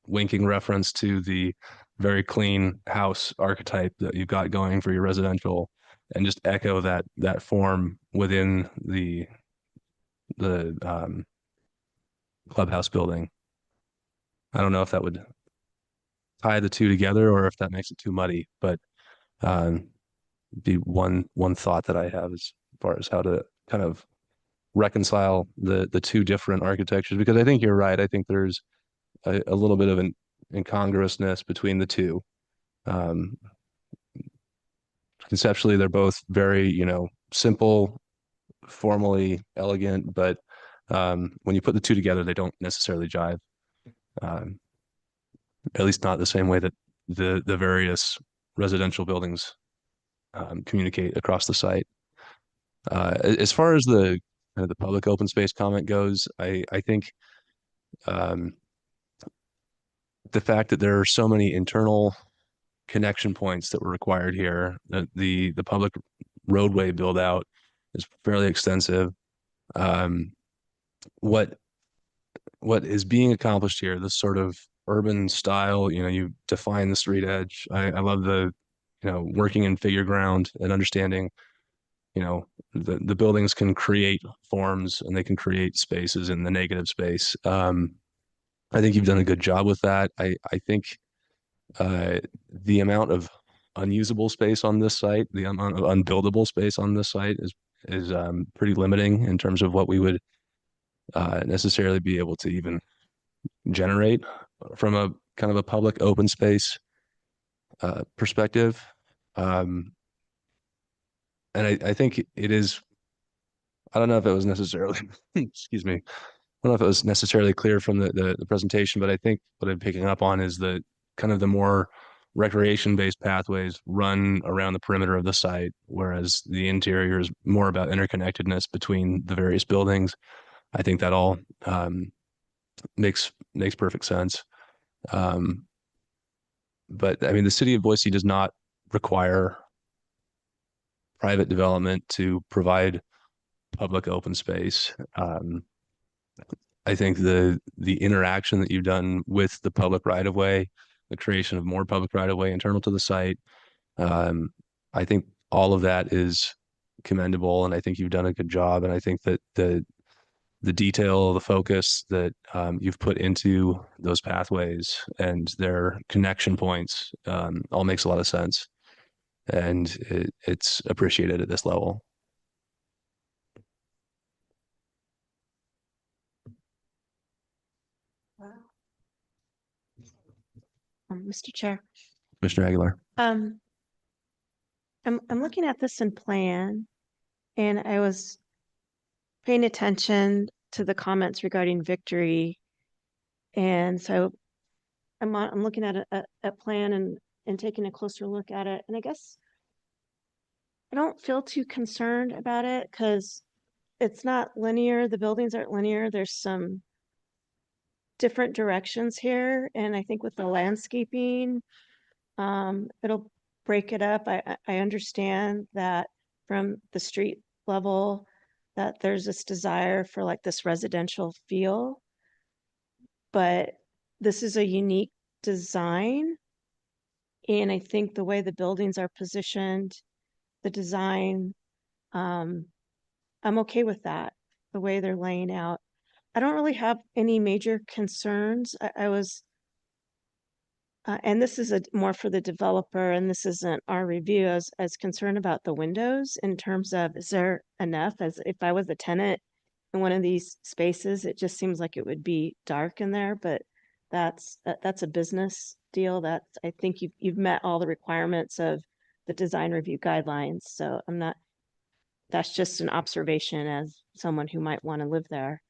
winking reference to the very clean house archetype that you've got going for your residential, and just echo that form within the clubhouse building. I don't know if that would tie the two together or if that makes it too muddy, but be one thought that I have as far as how to kind of reconcile the two different architectures, because I think you're right. I think there's a little bit of an incongruousness between the two. Conceptually, they're both very, you know, simple, formally elegant, but when you put the two together, they don't necessarily jive. At least not the same way that the various residential buildings communicate across the site. As far as the public open space comment goes, I think the fact that there are so many internal connection points that were required here, that the public roadway build out is fairly extensive. What is being accomplished here, this sort of urban style, you know, you define the street edge. I love the, you know, working in figure ground and understanding, you know, the buildings can create forms and they can create spaces in the negative space. I think you've done a good job with that. I think the amount of unusable space on this site, the amount of unbuildable space on this site is pretty limiting in terms of what we would necessarily be able to even generate from a kind of a public open space perspective. And I think it is, I don't know if it was necessarily, excuse me, I don't know if it was necessarily clear from the presentation, but I think what I'm picking up on is the kind of the more recreation-based pathways run around the perimeter of the site, whereas the interior is more about interconnectedness between the various buildings. I think that all makes perfect sense. But I mean, the city of Boise does not require private development to provide public open space. I think the interaction that you've done with the public right of way, the creation of more public right of way internal to the site, I think all of that is commendable, and I think you've done a good job. And I think that the detail, the focus that you've put into those pathways and their connection points all makes a lot of sense, and it's appreciated at this level. Mr. Chair. Commissioner Aguilar. I'm looking at this in plan, and I was paying attention to the comments regarding Victory, and so I'm looking at a plan and taking a closer look at it, and I guess I don't feel too concerned about it because it's not linear. The buildings aren't linear. There's some different directions here, and I think with the landscaping, it'll break it up. I understand that from the street level that there's this desire for like this residential feel, but this is a unique design. And I think the way the buildings are positioned, the design, I'm okay with that, the way they're laying out. I don't really have any major concerns. I was, and this is more for the developer, and this isn't our review. I was concerned about the windows in terms of, is there enough? As if I was a tenant in one of these spaces, it just seems like it would be dark in there, but that's a business deal. I think you've met all the requirements of the design review guidelines. So that's just an observation as someone who might want to live there.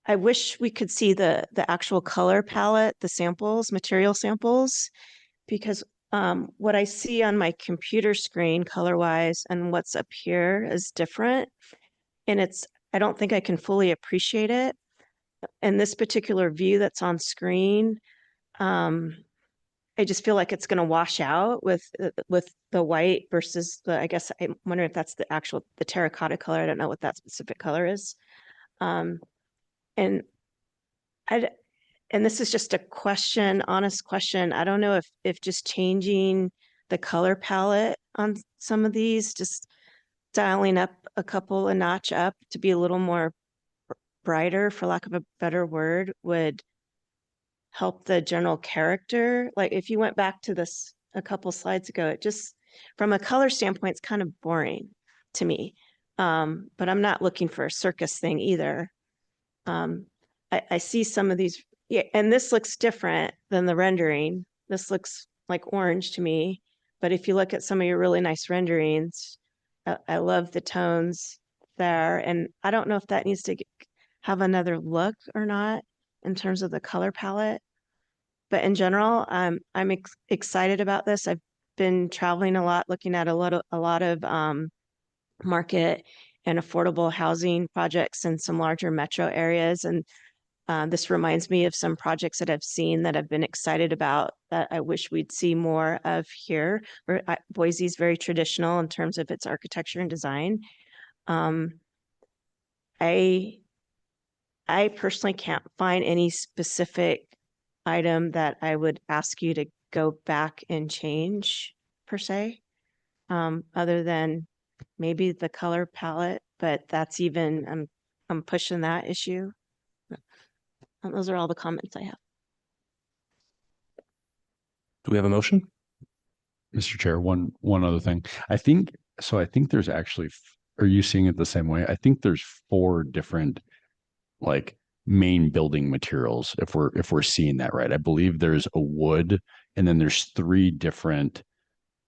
I wish we could see the actual color palette, the samples, material samples, because what I see on my computer screen color-wise and what's up here is different. And I don't think I can fully appreciate it. In this particular view that's on screen, I just feel like it's going to wash out with the white versus I guess I'm wondering if that's the terracotta color. I don't know what that specific color is. And this is just a question, honest question. I don't know if just changing the color palette on some of these, just dialing up a notch up to be a little more brighter, for lack of a better word, would help the general character. Like if you went back to this a couple slides ago, it just, from a color standpoint, it's kind of boring to me. But I'm not looking for a circus thing either. I see some of these, yeah, and this looks different than the rendering. This looks like orange to me. But if you look at some of your really nice renderings, I love the tones there. And I don't know if that needs to have another look or not in terms of the color palette. But in general, I'm excited about this. I've been traveling a lot, looking at a lot of market and affordable housing projects in some larger metro areas. And this reminds me of some projects that I've seen that I've been excited about that I wish we'd see more of here. Boise is very traditional in terms of its architecture and design. I personally can't find any specific item that I would ask you to go back and change per se, other than maybe the color palette, but that's even, I'm pushing that issue. Those are all the comments I have. Do we have a motion? Mr. Chair, one other thing. I think there's actually, are you seeing it the same way? I think there's 4 different like main building materials, if we're seeing that right. I believe there's a wood, and then there's 3 different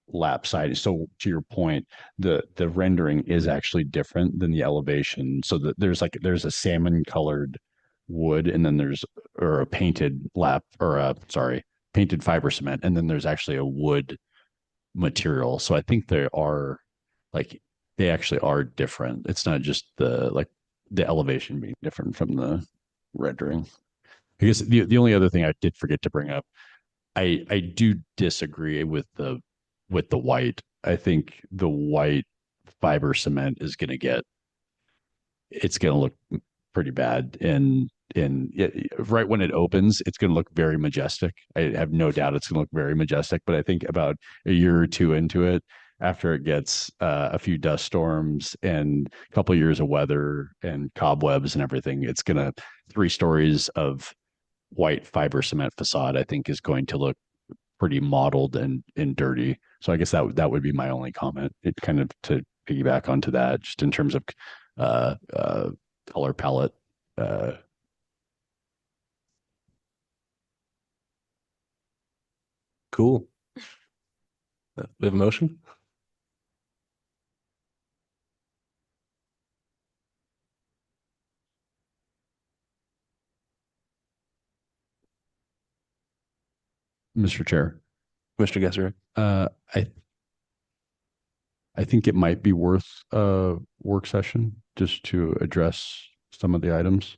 lap siding. So to your point, the rendering is actually different than the elevation. So that there's a salmon colored wood, and then there's a painted painted fiber cement, and then there's actually a wood material. So I think they actually are different. It's not just the elevation being different from the rendering. I guess the only other thing I did forget to bring up, I do disagree with the white. I think the white fiber cement is going to look pretty bad. And right when it opens, it's going to look very majestic. I have no doubt it's going to look very majestic, but I think about a year or 2 into it, after it gets a few dust storms and a couple of years of weather and cobwebs and everything, it's going to 3 stories of white fiber cement facade, I think, is going to look pretty mottled and dirty. So I guess that would be my only comment. It kind of to piggyback onto that, just in terms of color palette. Cool. We have a motion? Mr. Chair. Commissioner Gesser. I think it might be worth a work session just to address some of the items.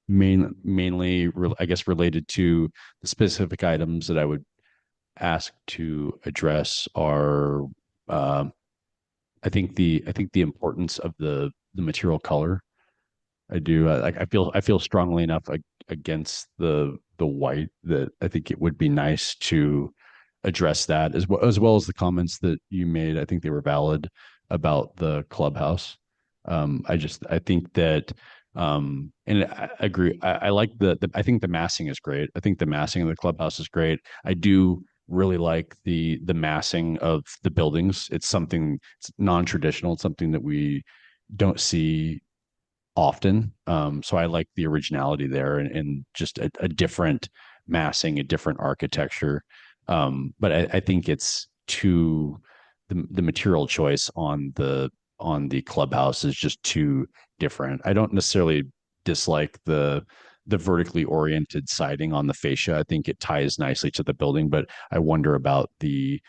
Mainly, I guess, related to the specific items that I would ask to address are, I think the importance of the material color. I do. I feel strongly enough against the white, that I think it would be nice to address that as well as the comments that you made. I think they were valid about the clubhouse. I think that and I agree. I like I think the massing is great. I think the massing of the clubhouse is great. I do really like the massing of the buildings. It's something, it's non-traditional. It's something that we don't see often. So I like the originality there, and just a different massing, a different architecture. But I think it's the material choice on the clubhouse is just too different. I don't necessarily dislike the vertically oriented siding on the fascia. I think it ties nicely to the building, but I wonder about the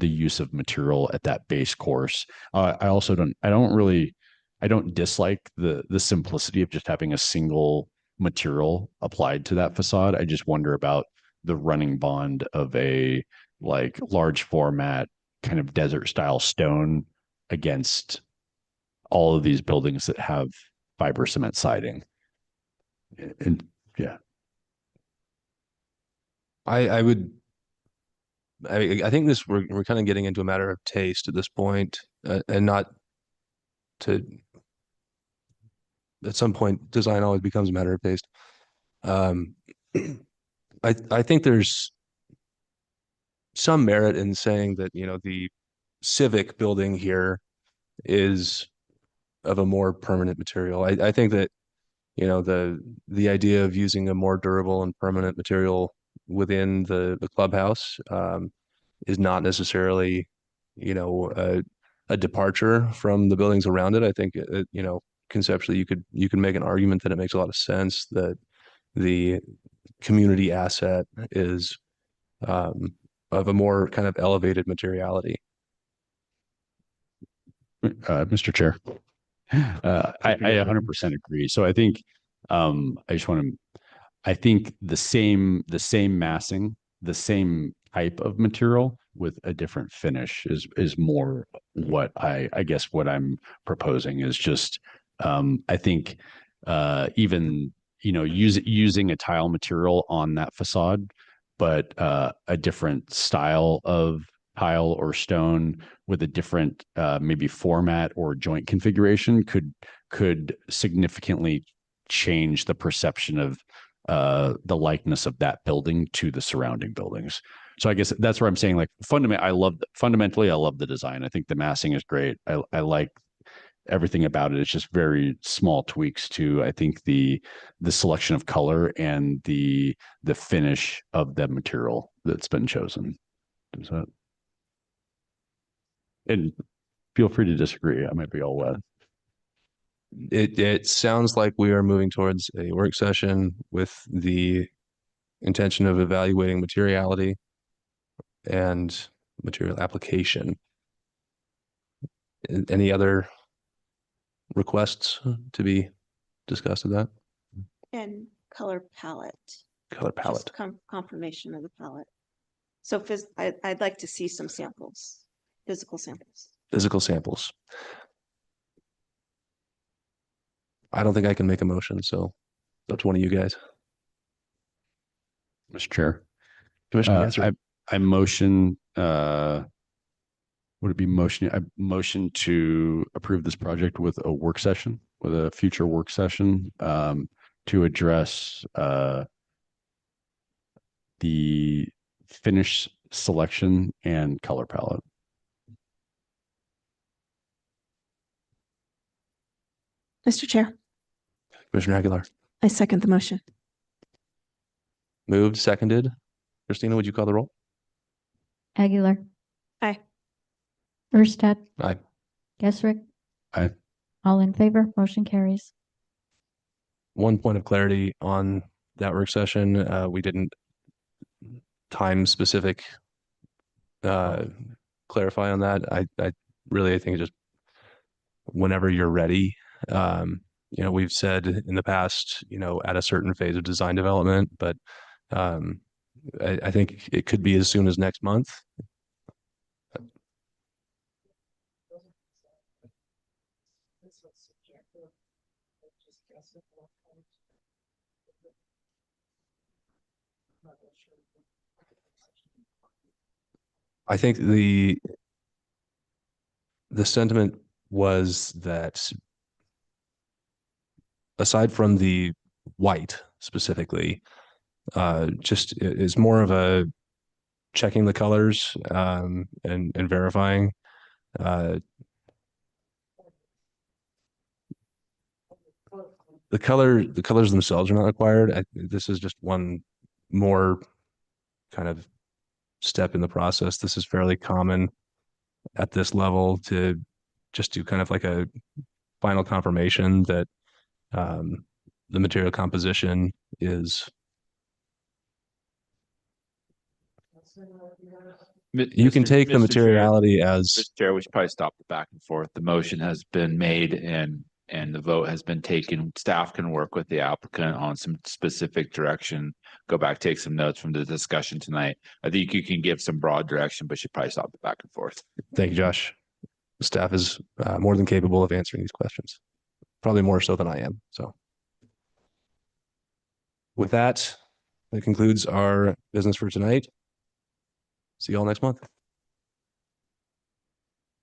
use of material at that base course. I also don't dislike the simplicity of just having a single material applied to that facade. I just wonder about the running bond of a like large format kind of desert style stone against all of these buildings that have fiber cement siding. And yeah, I think we're kind of getting into a matter of taste at this point, and not to, at some point, design always becomes a matter of taste. I think there's some merit in saying that, you know, the civic building here is of a more permanent material. I think that, you know, the idea of using a more durable and permanent material within the clubhouse is not necessarily, you know, a departure from the buildings around it. I think you know, conceptually you could make an argument that it makes a lot of sense that the community asset is of a more kind of elevated materiality. Mr. Chair, I 100% agree. So I think I think the same massing, the same type of material with a different finish is more what I guess what I'm proposing is just I think even, you know, using a tile material on that facade, but a different style of tile or stone with a different maybe format or joint configuration could significantly change the perception of the likeness of that building to the surrounding buildings. So I guess that's where I'm saying, like, fundamentally, I love the design. I think the massing is great. I like everything about it. It's just very small tweaks to, I think, the selection of color and the finish of the material that's been chosen. Does that? And feel free to disagree. I might be all wet. It sounds like we are moving towards a work session with the intention of evaluating materiality and material application. Any other requests to be discussed of that? And color palette. Color palette. Just confirmation of the palette. So I'd like to see some samples, physical samples. Physical samples. I don't think I can make a motion, so it's up to one of you guys. Mr. Chair. Commissioner Gansner. I motion, would it be motion? I motion to approve this project with a work session, with a future work session to address the finish selection and color palette. Mr. Chair, Commissioner Aguilar. I second the motion. Moved, seconded. Christina, would you call the roll? Aguilar. Aye. Erstad. Aye. Gesrick. Aye. All in favor, motion carries. One point of clarity on that work session, we didn't time specific clarify on that. I really think just whenever you're ready. You know, we've said in the past, you know, at a certain phase of design development, but I think it could be as soon as next month. I think the sentiment was that aside from the white specifically, just is more of a checking the colors and verifying. The colors themselves are not required. This is just one more kind of step in the process. This is fairly common at this level to just do kind of like a final confirmation that the material composition is. You can take the materiality as. Mr. Chair, we should probably stop the back and forth. The motion has been made and the vote has been taken. Staff can work with the applicant on some specific direction. Go back, take some notes from the discussion tonight. I think you can give some broad direction, but should probably stop the back and forth. Thank you, Josh. The staff is more than capable of answering these questions, probably more so than I am. So with that, that concludes our business for tonight. See you all next month.